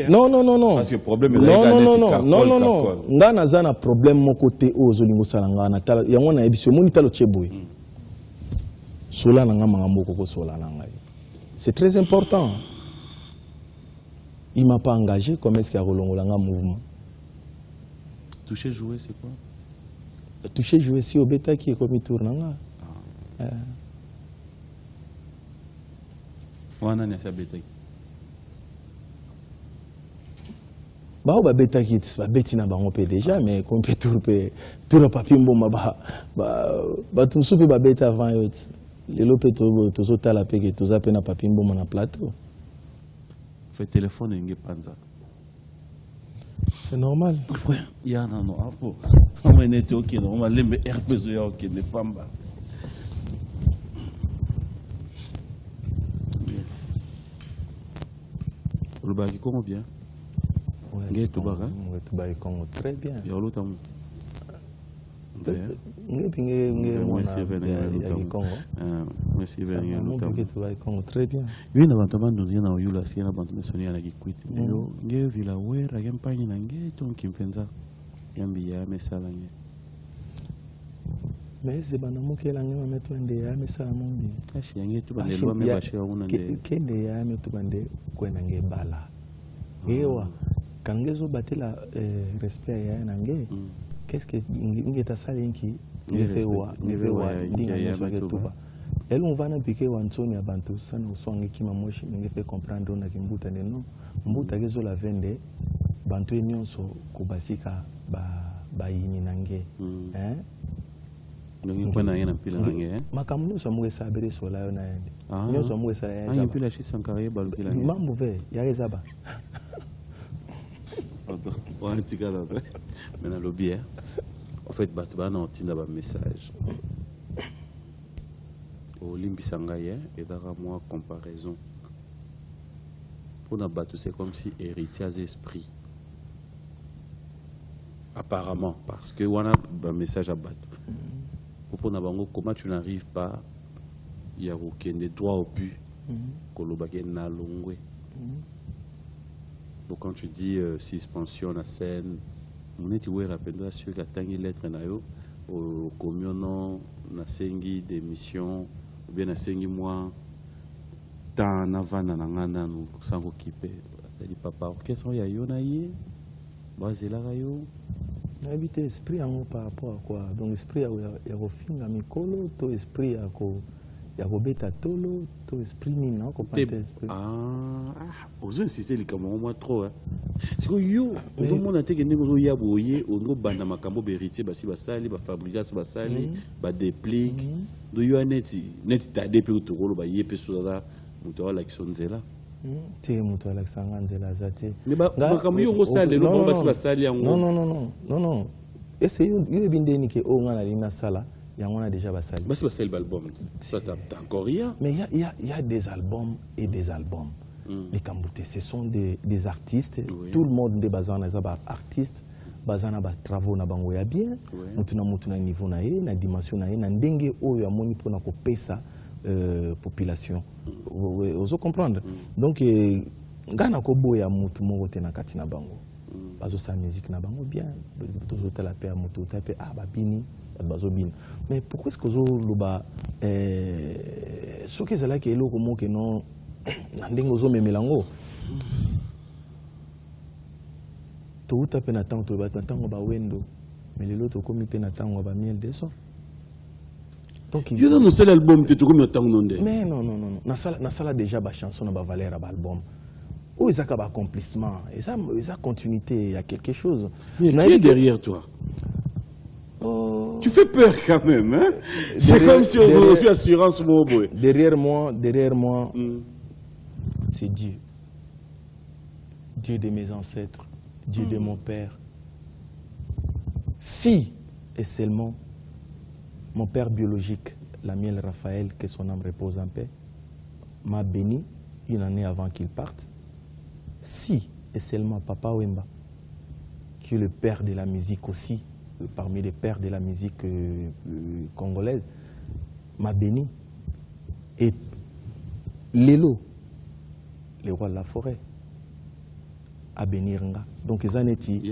non parce que problème non nga nazana problème moko te ozolingo sala nga na tala yango na ebisio moni talo cheboy sola nanga mangambo koko sola nanga. C'est très important. Il m'a pas engagé, comment est-ce qu'il y a un mouvement? Toucher, jouer, c'est quoi? Toucher, jouer, si au bêta qui est comme il tourne. On a ça bêta. Bah au bêta qui est bêti na bango pe déjà, mais comme peut tour papier mboma bah tout soupe ba bêta avant yo. Les lopé to zota la pe que to zape na papier mboma na plateau. Fait téléphone et panza. C'est normal. Frère, il y a non apo. On est OK, on va lembe RPZ OK, ne pamba. Le bagi comment bien? Ouais, Congo très bien. Il y a l'autre très bien. Oui, na bantu bandu na oyula si na bantu mesonia na kikwiti. Yo nge vila wera yampanyi na nge tonki mpenza. Yambi ya mesala nge. Mais c'est bana mokela nge mameto ende ya mesala mombi. Kashi yange tu bande lwa me bashi wa una nge. Kende ya meto bande kwena nge bala. Ewa kangezo batela respect ya na nge. Qu'est-ce que ngeta sali nki ngevewa ndinga nyoso ke tuba. Elle on va na piquer wantsoni ya bantu sana usonge kima moshi ngefe comprendre na kimbuta ne non. Mbuta kezo la vende bantu nyonso kubasika ba yini nange. Hein? Donc il y a pile nange. Makamuno so mu sabere so la yo na yende. Nyonso mu sa ya. Ah, pile shi sankare baluki lange. Mambo ve ya rezaba. On est tika là. Mais dans le lobby, en fait, Batman a un message. Au Limbisangaye, et d'ailleurs, moi, comparaison. Pour nous battre, c'est comme si héritier d'esprit. Apparemment, parce que on a un message à battre. Pour nous, comment tu n'arrives pas, il y a aucun droit au but, que n'a longwe. Donc quand tu dis suspension à scène, on est rapidement sûr que tu as une lettre au communion, na sengi d'émission, ou bien na sengi mois, tant en avant na ngana nous sans occuper. Ça dit papa, qu'est-ce qu'il y a yo na yé, basé là yo. Habiter esprit en par rapport à quoi? Donc esprit ya kofinga mikolo, to esprit ya ko ya kobeta tolo, to esprit ni na ko pante esprit. Ozo insister les camarades moi trop hein. Parce que yo, tout le monde a été que nous ya boyer, on go banda makambo beritier basi basali, ba fabrication basali, ba déplique. Do yo neti ta depuis to rolo ba yepe soza muto wala kisonzela. Te muto wala kisanganzela zate. Mais makambo yo go sale lo bon basi basali yango. Non. Et c'est yo bindeni ke o ngana lina sala. Il y a déjà basali. Bah c'est l'album. Ça t'as encore rien. Mais il y a des albums et des albums. Les Kamboutés, ce sont des artistes. Oui. Tout le monde est basé en artistes, basé en travaux na bango ya bien. Mutuna niveau na ye, na dimension na ye, na ndenge oyo amoni pona ko pesa population. Vous comprendre. Donc ngana ko boya mutu moko te na kati na bango. Bazo sa musique na bango bien. Toujours la paix mutu tape babini. Mais pourquoi est-ce que vous avez ce que c'est là qui est là comme que non n'andingo me melango tout à peine attendre tout à tango ba wendo mais les autres comme peine tango ba miel de son donc il y a un seul album tu comme tango non mais non na sala déjà ba chanson na ba valeur ba album où ils a ba accomplissement et ça continuité il y a quelque chose mais qui est derrière toi. Tu fais peur quand même, hein? C'est comme si on aurait fait assurance mobile. Derrière moi, c'est Dieu. Dieu de mes ancêtres, Dieu de mon père. Si et seulement mon père biologique, l'Amiel Raphaël, que son âme repose en paix, m'a béni une année avant qu'il parte. Si et seulement Papa Wemba, qui est le père de la musique aussi, parmi les pères de la musique congolaise, m'a béni. Et Lélo, le roi de la forêt, a béni Nga. Donc, ils en étaient.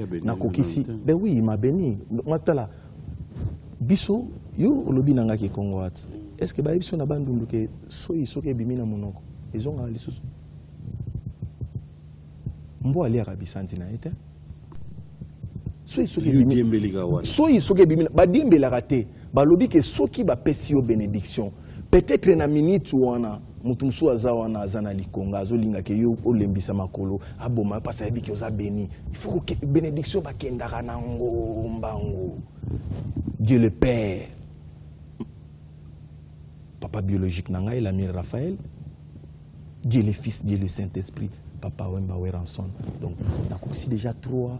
Ben oui, il m'a béni. Biso, yo, lobi nanga ki Congo. est-ce que bayebi so na bandundu ke soyi soki ebimi na monoko ezongaka lisusu mbo aliaka bisanti na ye te soyi soki ebimi badiembelaka te balobi ke soki bapesi yo bénédiction peut-être na minute wana mutu mosusu aza wana aza na likonga azolingaka yo olembisa makolo aboma mpasi ayebi ke oza béni il faut que bénédiction bakendaka nango mbango. Dieu le Père, papa biologique nangai, l'ami Raphaël, Dieu le Fils, Dieu le Saint-Esprit, papa Wemba Weranson. Donc, on a aussi déjà 3.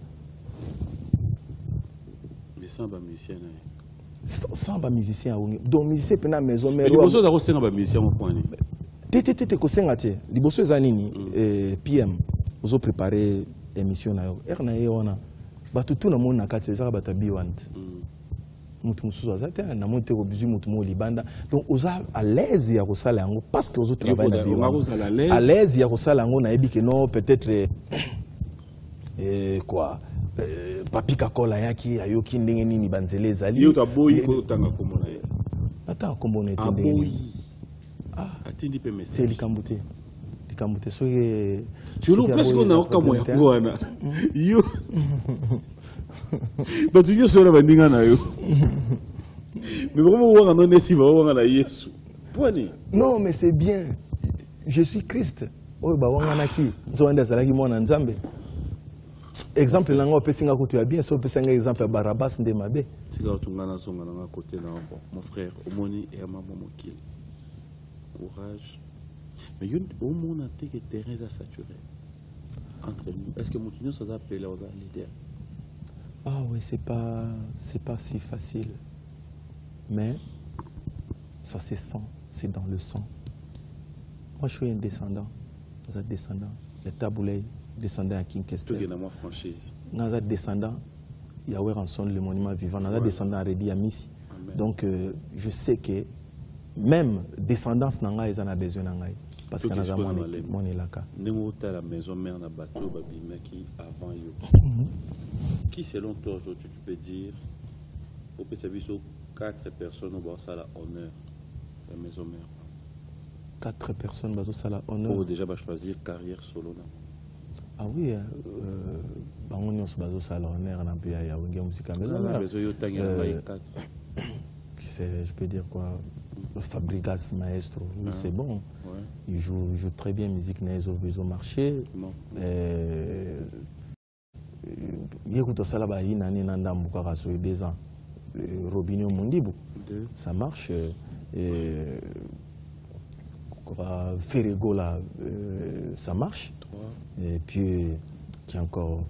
Mais sans ba musicien. Sans ba musicien, donc musicien pena maison mais liboso da ko senga ba musicien mo point ni. Tete ko senga te. Liboso zanini PM, ozo préparer émission na yo. Er na ye wana. Ba tutu na mona kati za ba tabi want. Mutu mususu azate na monte ko bizu mutu mo libanda. Donc oza à l'aise ya ko sala yango parce que ozo travailler na biwa. À l'aise ya ko sala yango na yebi que non peut-être quoi papi kakola yaki ayoki ndenge nini banzele ezali yo taboyi ko tanga komona ye ata komona ete ndenge atindi pe message likamute soki tu le presque on a okamo ya wana yo batu yo sora bandinga na yo mais vraiment wanga non neti ba wanga na Yesu poni non mais c'est bien je suis Christ oyo ba wanga naki nzonda zalaki mwana nzambe. Exemple nango pesinga ko tu as bien so pesinga exemple Barabas ndemabe tika tungana songa na côté na bon mon frère omoni et maman mokil courage mais yo au monde a que terrain à saturer entre nous est-ce que Moutinho ça appelle aux leaders? Ah oui, c'est pas si facile mais ça se sent, c'est dans le sang. Moi je suis un descendant, vous êtes descendant de Taboulay, descendant à King Kester. Nous sommes descendants, Yahweh Ranson, le monument vivant. Nous sommes descendants à Redi Amissi. Donc, je sais que même descendance n'a pas besoin de parce que nous avons mon élaka. Nous sommes à la maison mère na bateau qui avant yo. Qui selon toi aujourd'hui tu peux dire au PCB 4 personnes au Bassala honneur la maison mère. 4 personnes au Bassala honneur. Pour déjà choisir carrière solo. Ah oui, on est sur le salon, on est en musique je peux dire quoi, Fabregas Maestro, oui, c'est bon. Ouais. Il joue très bien musique, ils ont marché. Il écoute ça là-bas, il y a 2 ans. Robinho Mondibu, ça marche. Ferrego là, ça marche. Et puis, qui est encore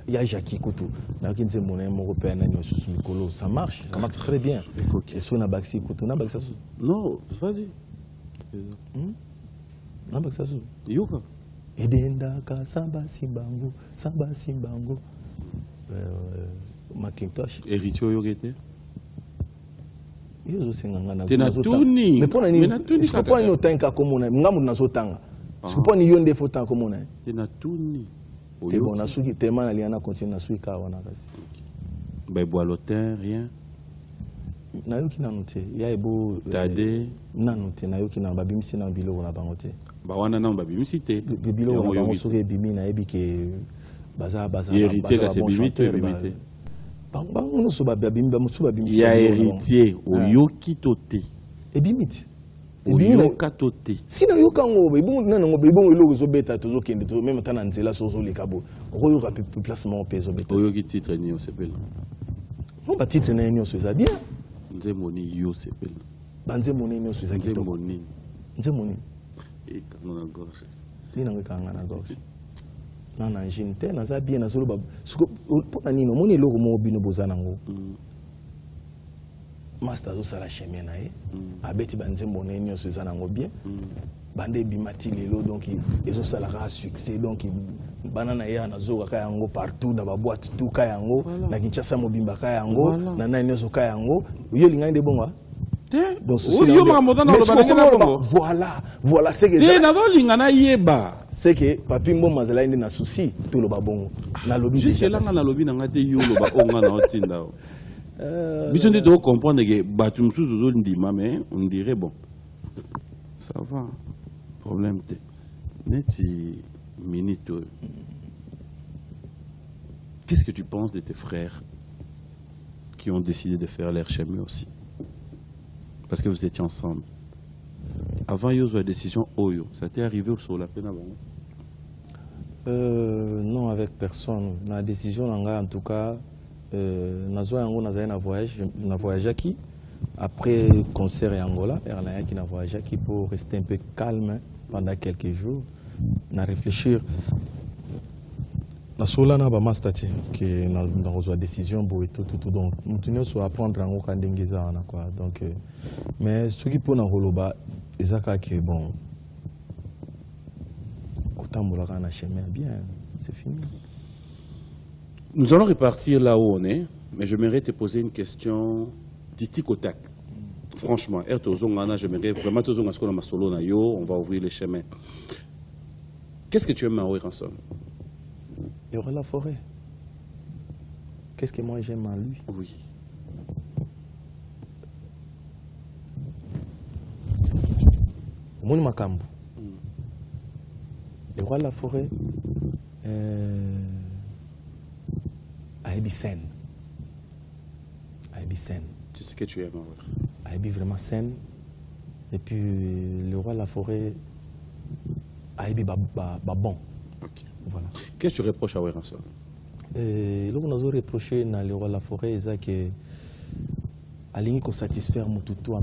il y a Jackie Koutou, ça marche très bien. Et sur la Baxi Koutou, non, vas-y. Yoka. Edendaka Samba Simbango, Macintosh. Héritier Yogete. Mais pour nani est-ce que pour nous tanka comme on a ngamu nazotanga est-ce que pour ni yonde fota comme on a tenatuni te bon nasuki tellement aliana continue nasuki ka wana kasi ba boilotin rien nayoki nanu te ya ebo tade nanu te nayoki na babimisi na biloko na bango te ba wana na babimisi te biloko na bango soki ebimi na yebi ke baza héritier ka se bimite bimite il y a héritier au yoki toté et bimite yoka toté si na yoka ngobe bon nango be bon eloko zo beta tozo kende to même tana nzela sozo le kabo ko yoka placement peso beta o yoki titre ni o sepel non ba titre na ni o so za bien nze moni yo sepel banze moni ni o so za kitoko nze moni e kanona gorge ni na ngaka na gorge nana njinte naza bien na zolo pona nino moni loko mo bino bozana ngo master zo sala chemin na ye abeti banze mbone nyonso ezana ngo bien bande bimati lelo donc ezo sala ka succès donc banana ya na zo ka yango partout na ba boîte tout ka yango na Kinshasa mobimba ka yango na na nyonso ka yango yo linga nde bonga Donc, voilà, c'est que c'est que papi Mboma zala indi na souci tout le babongo na lobby jusque là na lobby na ngate yo lo ba onga na otinda biso ndi do comprendre que batu mususu zo ndima mais on dirait bon ça va problème te neti minute. Qu'est-ce que tu penses de tes frères qui ont décidé de faire l'air chez eux aussi? Parce que vous étiez ensemble. Avant la décision Oyo, ça t'est arrivé sur la peine avant? Non, avec personne. La décision, en tout cas, na voyage qui après concert en Angola, Erlaya qui n'a voyagé qui pour rester un peu calme pendant quelques jours, na réfléchir. Na sola na ba mastati que na reçoit décision pour tout donc nous tenons sur apprendre en okandengeza na quoi donc mais ce qui pour na holoba ezaka que bon kotambola kana chemin bien c'est fini. Nous allons repartir là où on est, mais j'aimerais te poser une question titik au tac. Franchement, j'aimerais vraiment te dire qu'on a solo na yo, on va ouvrir les chemins. Qu'est-ce que tu aimes à Ransom? Il y aura la forêt. Qu'est-ce que moi j'aime en lui? Oui. Mon Makambu. Le roi de la forêt. Aïbi Sen. Aïbi Sen. C'est ce que tu aimes. Aïbi vraiment Sen. Et puis le roi de la forêt. Aïbi bon. Ok. Voilà. Qu'est-ce que tu reproches à Ransom? Là, on a reproché dans le roi de la forêt, c'est que Aligny qu'on satisfaire mon toutou au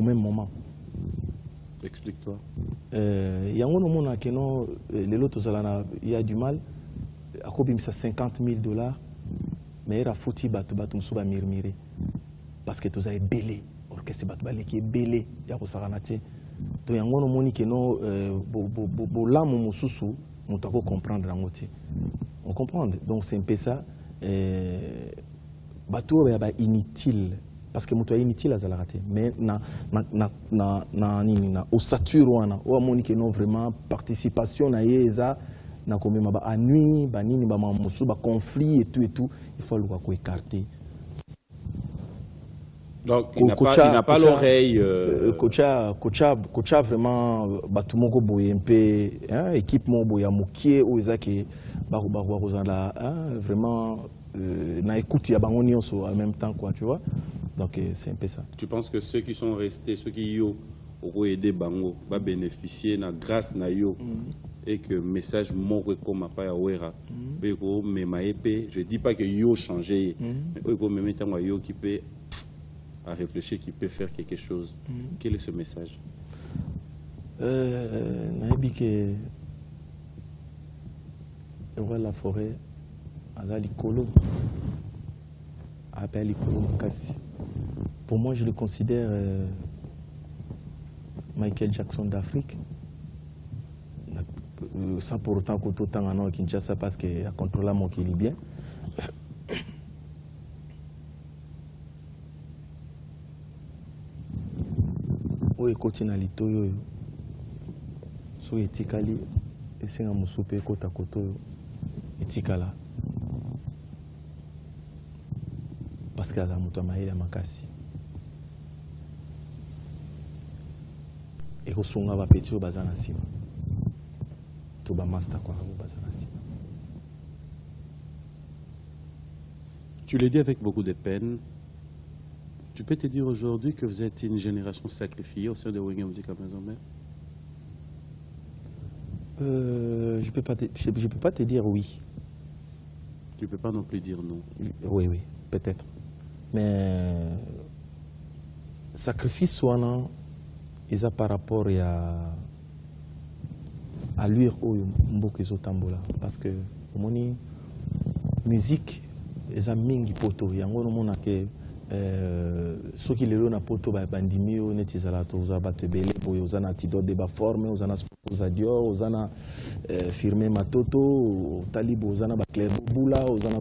même moment. Explique-toi. Il y a un moment que non, les lots il y a du mal. À quoi ça $50,000, mais il a foutu batu msuba mirmire parce que tous avez belé. Orchestre batu balé qui est belé. Il y a quoi ça ranate. Donc il y a un moment que non, là mon mususu. On doit comprendre la moitié. On comprend. Donc c'est un peu ça. Bateau est inutile. Parce que moto est inutile à Zalarate. Mais au Satur, on a non vraiment participation na yeza na comme à nuit, banini ba mamusu ba conflit et tout. Il faut le écarter. Donc il n'a pas l'oreille. Kocha vraiment batumoko boye mpe équipe mo boya mokie o ezaki barozala vraiment na écoute ya bango nyonso en même temps quoi tu vois. Donc c'est un peu ça. Tu penses que ceux qui sont restés, ceux qui yo ont aidé bango va bénéficier na grâce na yo et que message mon comme pas ya wera pe ko mema épée, je dis pas que yo changé mais ko mema tango yo qui peut à réfléchir qui peut faire quelque chose. Quel est ce message? Le roi de la forêt, pour moi, je le considère Michael Jackson d'Afrique. Sans pour autant que tout le temps en Kinshasa parce qu'il a contrôlé mon qu'il est bien. Ekoti na litoyo so etikali esenga musupe ekota kotoyo etikala parce que aza moto amaele makasi ekosunga bapeti oyo baza na nsima to bamaster kwa oyo baza na nsima. Tu l'as dit avec beaucoup de peine. Tu peux te dire aujourd'hui que vous êtes une génération sacrifiée au sein de Wenge Music à Maison-Mère? Je peux pas te dire oui. Tu ne peux pas non plus dire non. Oui, peut-être. Mais sacrifice soit ils a par rapport à lui tambola parce que moni musique ils a mingi poto yango no mona que ceux qui les na poto ba bandimi o netizala to za batebele boy ozana antidote de ba forme ozana ozadio ozana firme matoto talibo ozana ba clair bula ozana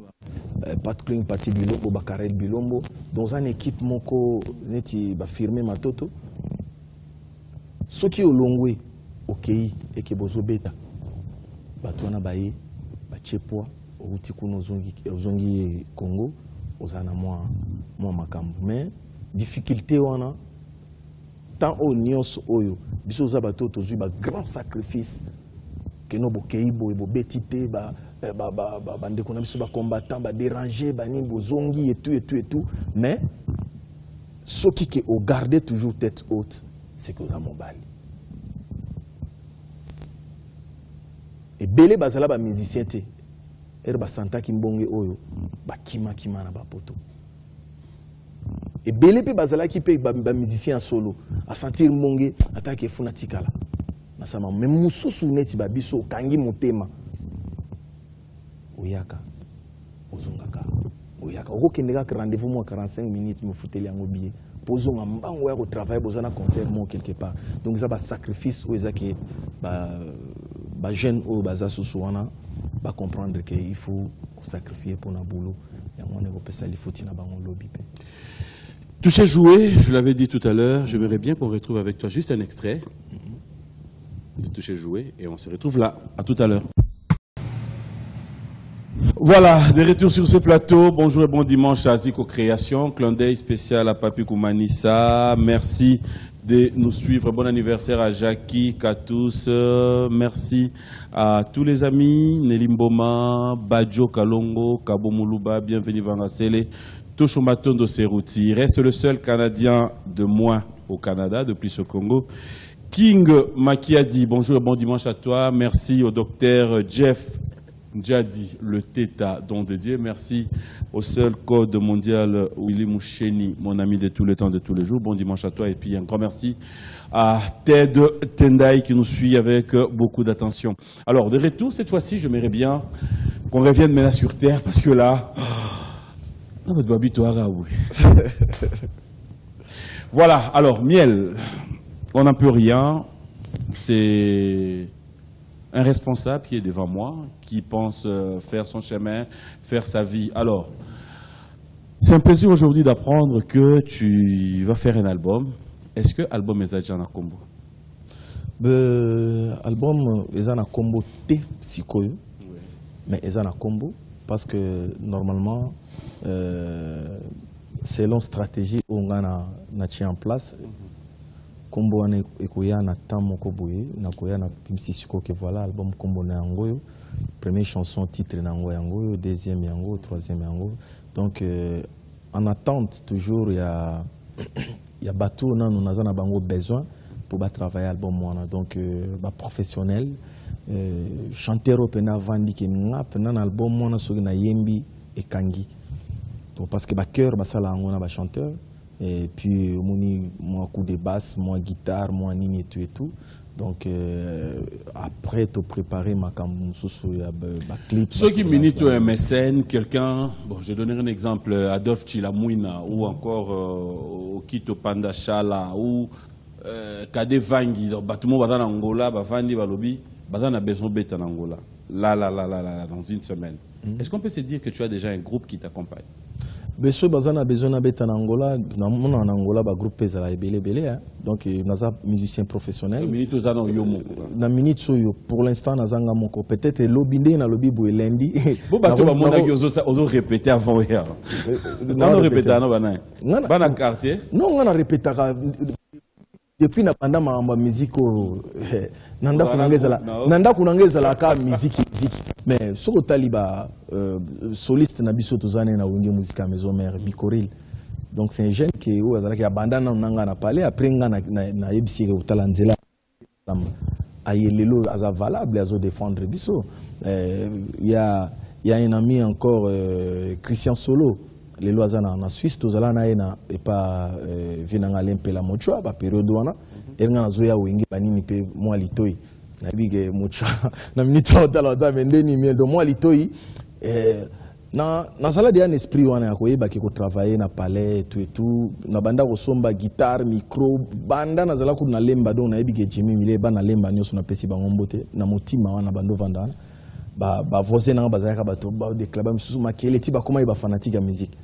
Pat Kling, Pati Bilombo, Bakarel Bilombo. Dans une équipe, moko neti ba firmer matoto. Ce qui est au longwe, ok, et qui bozo beta. Batouana baye, bachepwa, outi kuno zongi Congo, ozana moi makambo. Mais difficulté wana, tant au nyos oyo, biso za batoto zui ba grand sacrifice. Que nos bokeibo et betité bande qu'on a mis combattant déranger bani bozongi et tout mais ce qui est au garder toujours tête haute c'est que nous avons bali et belé bazala ba musicien té er ba santa kimbonge oyo ba kima na ba poto et belé pe bazala ki pe ba musicien solo à sentir mbonge attaque funatikala. Mais mususu neti babiso kangi motema oyaka ozongaka oyaka okokendeka rendez-vous moi 45 minutes me fouteli yango billet pozonga mbango ya ko travailler bozana concert mo quelque part donc ça ba sacrifice ou ezaki ba jeune ou baza susu wana ba comprendre que il faut sacrifier pour na boulot yango ne ko pesa li foti na bango lobby pe. Touché joué, je l'avais dit tout à l'heure, j'aimerais bien qu'on retrouve avec toi juste un extrait de Toucher jouer et on se retrouve là. À tout à l'heure. Voilà, de retour sur ce plateau. Bonjour et bon dimanche à Zico Création. Clin d'œil spécial à Papi Koumanissa. Merci de nous suivre. Bon anniversaire à Jackie, Katous. Merci à tous les amis. Nelly Mboma, Badjo Kalongo, Kabo Moulouba. Bienvenue Vangasele. Tosho Matondo Serouti. Il reste le seul Canadien de moins au Canada, depuis ce Congo. King Makiadi, bonjour et bon dimanche à toi. Merci au docteur Jeff Djadi, le Theta, don de Dieu. Merci au seul code mondial Willy Moucheni, mon ami de tous les temps, de tous les jours. Bon dimanche à toi. Et puis un grand merci à Ted Tendai qui nous suit avec beaucoup d'attention. Alors, de retour, cette fois-ci, j'aimerais bien qu'on revienne maintenant sur Terre parce que là... Voilà, alors, Miel... On n'en peut rien, c'est un responsable qui est devant moi, qui pense faire son chemin, faire sa vie. Alors, c'est un plaisir aujourd'hui d'apprendre que tu vas faire un album. Est-ce que l'album est déjà en combo? L'album est en combo T Sikoyo, mais est en combo parce que normalement, selon stratégie, on a mis en place. Kombo ane ekoya na tamo koboye na koya na pimsi siko que voilà album kombo na yangoyo première chanson titre na yangoyo deuxième yango troisième yango donc en attente toujours il y a bateau na nous na bango besoin pour ba travailler album moi donc ba professionnel chanteur opena vandi ke ngap na album moi na soki na yembi et kangi donc parce que ba cœur ba sala ngona ba chanteur. Et puis, moi, coup de basse, moi, guitare, moi, nini et tout. Donc, après, tu préparer ma clip. Ceux qui militent au MSN, quelqu'un, bon, je vais donner un exemple, Adolphe Chilamouina, ou encore Okito Panda Chala, ou Kade Vangi, tout le monde va en Angola, Vandi, Balobi, Bazan a besoin d'être en Angola. Là, dans une semaine. Est-ce qu'on peut se dire que tu as déjà un groupe qui t'accompagne? Beso bazana besoin d'être en Angola, en Angola ba groupe ezala ebele hein. Donc naza musicien professionnel. Minute ozana yomo. Na minute soyo pour l'instant nazanga moko peut-être lobby na lobby boy lundi. Bo bato ba mona ki ozo répéter avant hier. Non répéter non bana. Bana quartier. Non on a répété depuis na pendant ma musique nanda kunangeza la ka musique mais soko taliba soliste na biso tozane na wenge musique à maison mère Bicoril donc c'est un jeune qui ou azala ki abandana nanga na parler après nga na yebisi ke utalanzela ayelelo aza valable azo défendre biso il y a un ami encore Christian Solo les lois en Suisse tozala na ena et pas vinanga lempela mochwa ba période wana elanga zoya wenge banini pe moi litoi na bige mochwa na minute otala vendeni miel do moi litoi na sala de un esprit wana ya koyeba ki ko travailler na palais et tout na banda ko somba guitare micro banda na zala ku na lemba do na bige Jimmy Mile ba na lemba nyoso na pesi bango mbote na motima wana bando vandana voisin na bazaka bato ba de club misusu makele ti ba comment ba fanatique ya musique.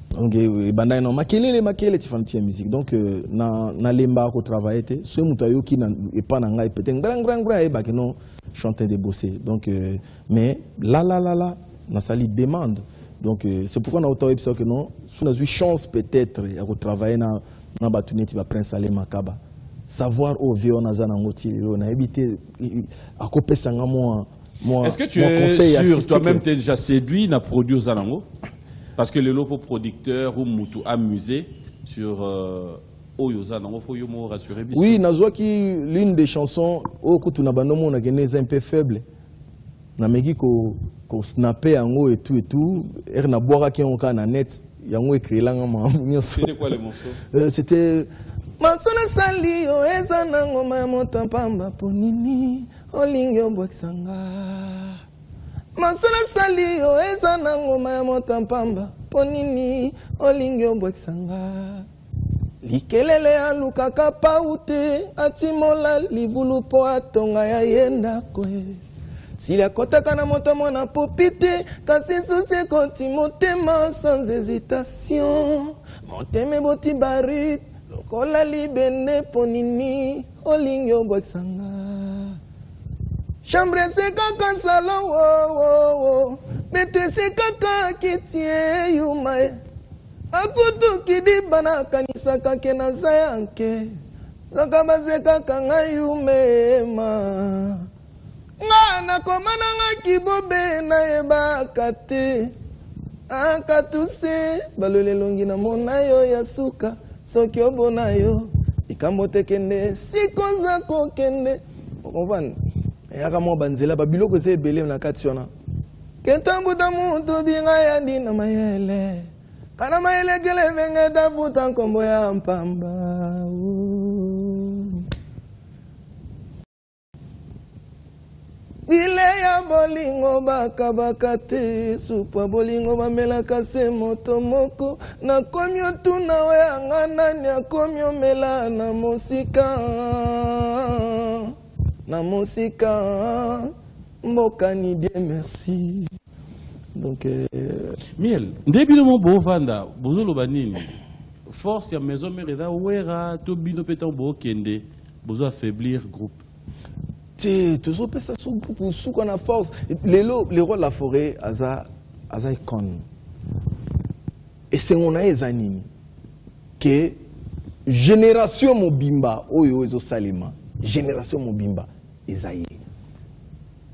Donc banda non makele ti fanatique ya musique. Donc na lemba ko travailler te so muto yo ki na e pa na ngai peut-être grand e ba que non chanter de bosser. Donc mais là na sali demande. Donc c'est pourquoi on a autant épisode que non sous na eu chance peut-être à travailler na batuneti ba Prince Ale Makaba. Savoir au vieux on a zanangoti on a évité à couper sanga moi. Est-ce que tu es sûr, toi-même, tu es déjà séduit, n'a produit aux Alango? Parce que les locaux producteurs ou Moutou amusé sur Oyoza, il faut me rassurer. Oui, Nazwa qui l'une des chansons, au coup, na banomo na gagné un peu faible. Na meki ko snapper ango et tout, na boire qui on na net, yango écrit là C'était quoi les morceaux? C'était Mansona sali o eza na ngoma ya motampamba ponini olingi obwekisanga. Mansona sali o eza na ngoma ya motampamba ponini olingi obwekisanga. Likelele ya lukaka paute atimola livulu po atonga ya yenda kwe. Sili akotaka na moto mwana popite kasi susi koti motema sans hésitation. Moteme boti barit lokola libende ponini olingi obwekisanga. Chambre se kaka salon wo bete se kaka kitie yumae. Akutu kidi bana kanisa kake na zayanke. Zaka baze kaka nga yumema. Nga na komana nga kibobe na eba kate. Akatuse balole longi na mona yo ya suka. Soki obona yo ikambo tekende sikonza ko kende okovana yaka mo banzela babiloko ze ebele na kati wana ketambu da muntu binga ya ndina mayele kana mayele gele venge da vuta nkombo ya mpamba bile ya bolingo baka te supa bolingo bamelaka se moto moko na komi otuna oyanga nani akomi omela na mosika mbokani bien merci. Donc Miel ndebino mo bovanda bozolo banini force ya maison mereda wera to bino petan bo kende bozo affaiblir groupe. Tu as ça sous qu'on a force. Les rois de la forêt, aza icône. Et c'est on a les animes que génération mobimba, oyo ezo salima, génération mobimba, esaïe.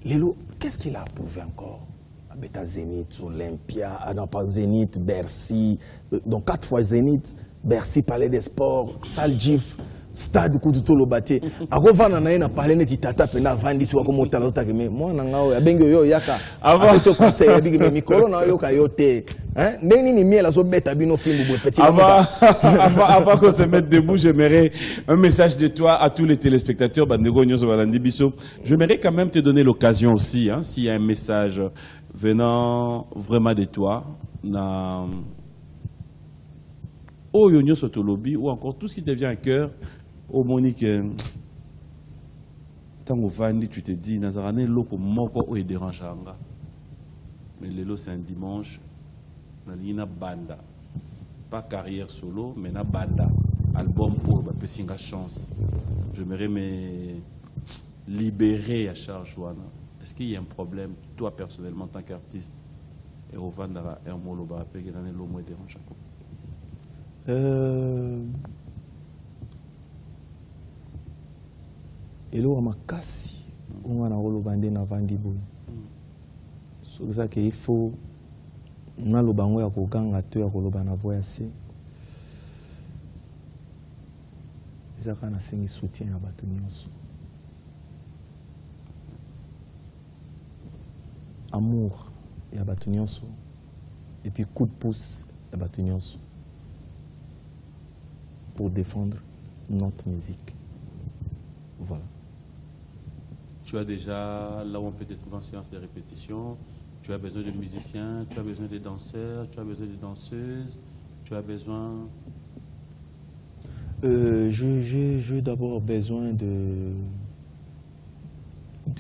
Lélo, qu'est-ce qu'il a prouvé encore? Abeta Zénith, Olympia, non pas Zénith, Bercy, donc 4 fois Zénith, Bercy, Palais des Sports, Saljif. Stade kututo lobate akovana na ina parler neti tata pena vandi si wako motala otakeme mwana ngao ya bengo yo yaka apeso conseil ya bigi mikolo na yo ka yote hein ndeni ni miela so beta bino fimbu bo petit avant qu'on se mette debout, j'aimerais un message de toi à tous les téléspectateurs bandego nyoso balandi biso. J'aimerais quand même te donner l'occasion aussi hein s'il y a un message venant vraiment de toi na oyo nyoso to lobby ou encore tout ce qui te vient à cœur. Au Monique, tant que Vandi, tu te dis, Nazarane, loko moko o dérange. Mais le c'est un dimanche, na banda. Pas carrière solo, mais na banda. Album pour ma pessinga chance. J'aimerais me libérer à charge. Est-ce qu'il y a un problème, toi personnellement, en tant qu'artiste, et au Vandara, et au Moloba, et que l'année l'homme dérange? Elo makasi on a rolobande na vandi boy so ça que il faut na lobango ya kokanga to ya koloba na voyage ça kana sengi soutien ya bato nyonso amour ya bato nyonso et puis coup de pouce ya bato nyonso pour défendre notre musique. Voilà. Tu as déjà, là où on peut te trouver en séance de répétition, tu as besoin de musiciens, tu as besoin de danseurs, tu as besoin de danseuses, tu as besoin... J'ai d'abord besoin de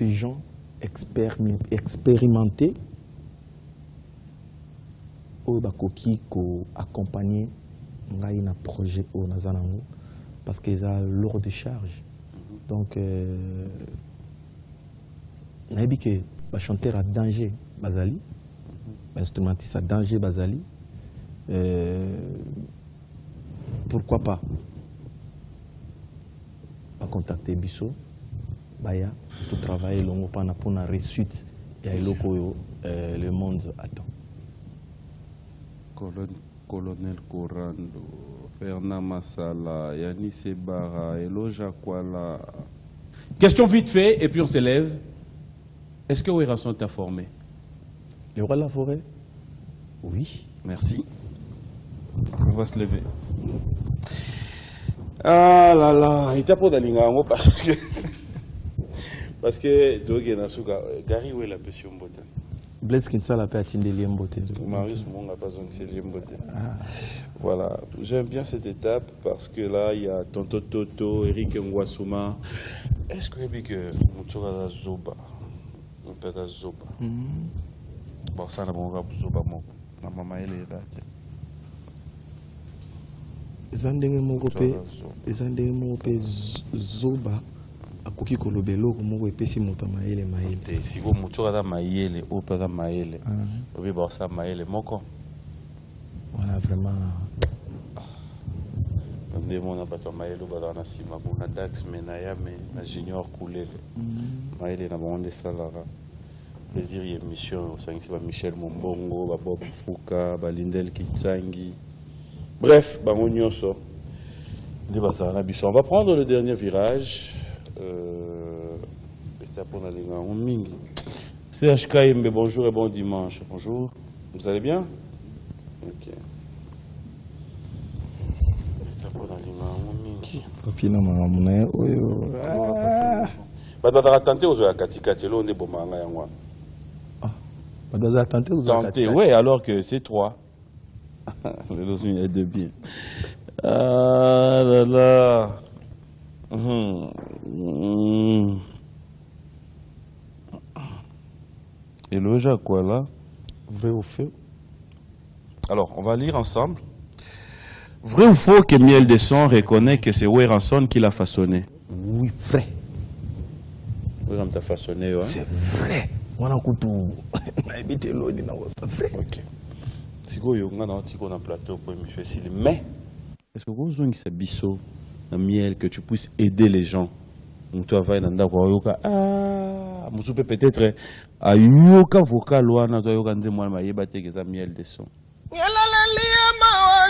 gens expérimenté oyo bakoki accompagner ngai na projet oyo naza nango parce que eza lourd de charge. Donc nayebi ke bachanteur à danger bazali, bainstrumentiste à danger bazali, pourquoi pas contacter biso baya tout travailler longo pana pour la réussite et eloko le monde attend. Colonel Korando, Fernand Massala, Yannis Sebara, Eloja Kwala. Question vite fait, et puis on s'élève. Est-ce que Werason t'a formé? Le roi de la forêt? Oui. Merci. On va se lever. Ah là là, il t'a pas d'alingambo parce que tu vois Gary où est la passion beauté. Blaise Kinsala peut atteindre les beauté. Marius Monga pas besoin de ces beauté. Voilà, j'aime bien cette étape parce que là il y a Tonto Toto, Eric Ngwasuma. Est-ce que vous que Moutoura Zoba, on peut être Zoba. Bon ça n'a pas Zoba mon, ma maman elle est là. Ezandenge mokope Zoba akoki kolobelo moko epesi moto maele maele. Si vous Moutoura da maele, ou pas da maele, vous pouvez voir ça maele moko. Voilà vraiment. On a battu maele ou battu na sima pour na dax menaya mais na junior coulé. Maele na bon de salara. Plaisir émission au sang ba Michel Mombongo, ba Bob Fouka, ba Lindel Kitsangi. Bref, on va prendre le dernier virage. CHKMB, bonjour et bon dimanche. Bonjour, vous allez bien? Ok. Oui, alors que c'est 3. Il est de bien. Ah là là. Et le Jacques quoi là? Vrai ou faux? Alors, on va lire ensemble. Vrai ou faux que Miel des Sons reconnaît que c'est Werason qui l'a façonné? Oui, vrai. Werason t'a façonné, ouais. C'est vrai. On a coupé. Vrai. Ok. Mais est-ce que vous avez ce biseau de miel que tu puisses aider les gens? On te va peut-être à yoka vocal loana to yoka nzemwa mayeba te que ça miel de son.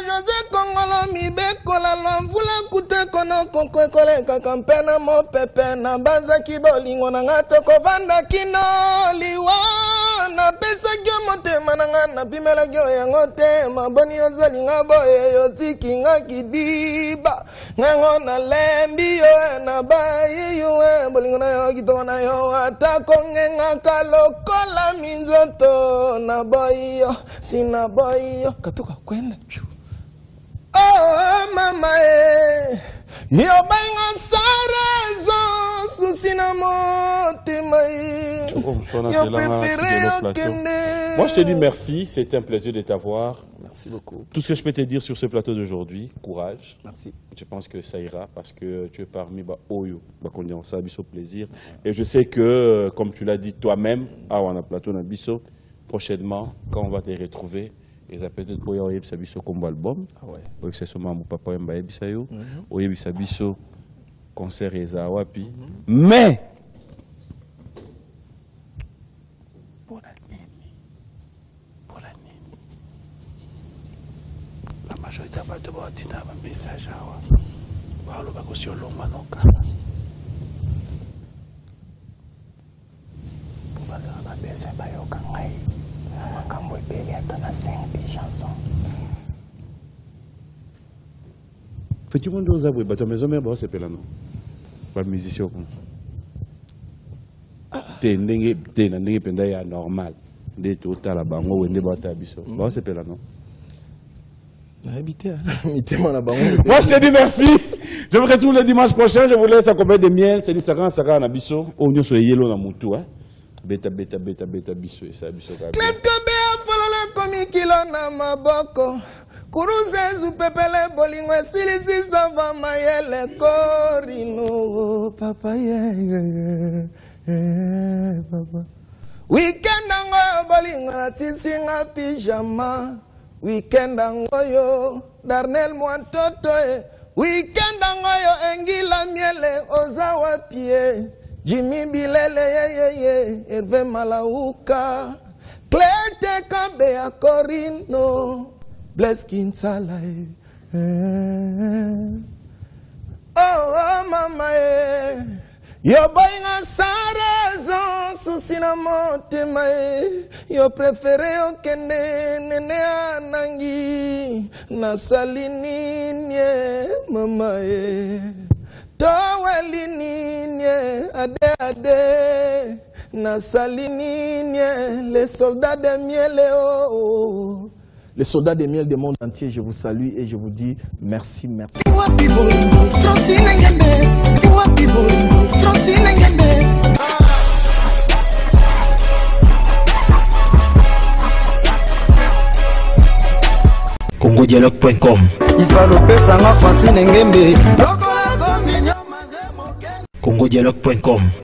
José Kongolo mi bekola lomvula kute kono konkwe kole kakampena mo pepe na banza kibolingo na ngato kovanda kino liwa na pesa gyo motema na nga na pimela gyo yango te maboni ozali nga boye yo tiki nga kidiba ngango na lembi yo na bayi yo bolingo na yo kitoko na yo ata konge nga kalokola minzoto na boyi yo sina boyi yo katuka kwenda chu. Oh mama yo benga sarezo susina motema yo préféré okende. Moi je te dis merci, c'était un plaisir de t'avoir. Merci beaucoup. Tout ce que je peux te dire sur ce plateau d'aujourd'hui, courage. Merci. Je pense que ça ira parce que tu es parmi Oyo, ça biso plaisir. Et je sais que, comme tu l'as dit toi-même, on a plateau na biso, prochainement, quand on va te retrouver, et ça peut-être pour y biso comme album. Ah ouais. Oui, c'est seulement mon papa et mbaye bisayo. Oui, biso concert et wapi. Mais pour la nini, la majorité va devoir dire un message à wa. Ba ko sur long manoka. Pour passer à la baisse ba yo kangai. Makambo epeli ata na 5 chansons. Fais-tu monde aux aboués, bateau maison mère, c'est pelano. Pas de musicien comme. T'es n'engé penda ya normal. Des total à bango ou n'es pas tabiso. Bon c'est pelano. Habité, moi je te dis merci. Je vous retrouve le dimanche prochain. Je vous laisse accompagner de miel. C'est dit ça quand na biso. Oh nous sur yellow na mutu hein. Beta biso esa biso ka. Klet kobe afolola komi kilo na maboko. Kuruze zupepele bolingo silisi sava mayele korino papa papa. Weekend ango bolingo na tisinga pijama. Weekend ango yo darnel mwantoto Weekend ango yo engila miele ozawa pie. Jimmy Bilele Hervé Malauka Clete Kabe a Corino Bless Kinsala Oh mama Yo boy nga sarazan susina motema Yo prefere yo kende nene anangi Nasalini nye mama Towelininye ade Nasalinine les soldats de miel oh. Les soldats des miels du monde entier, je vous salue et je vous dis merci. CongoDialogue.com CongoDialogue.com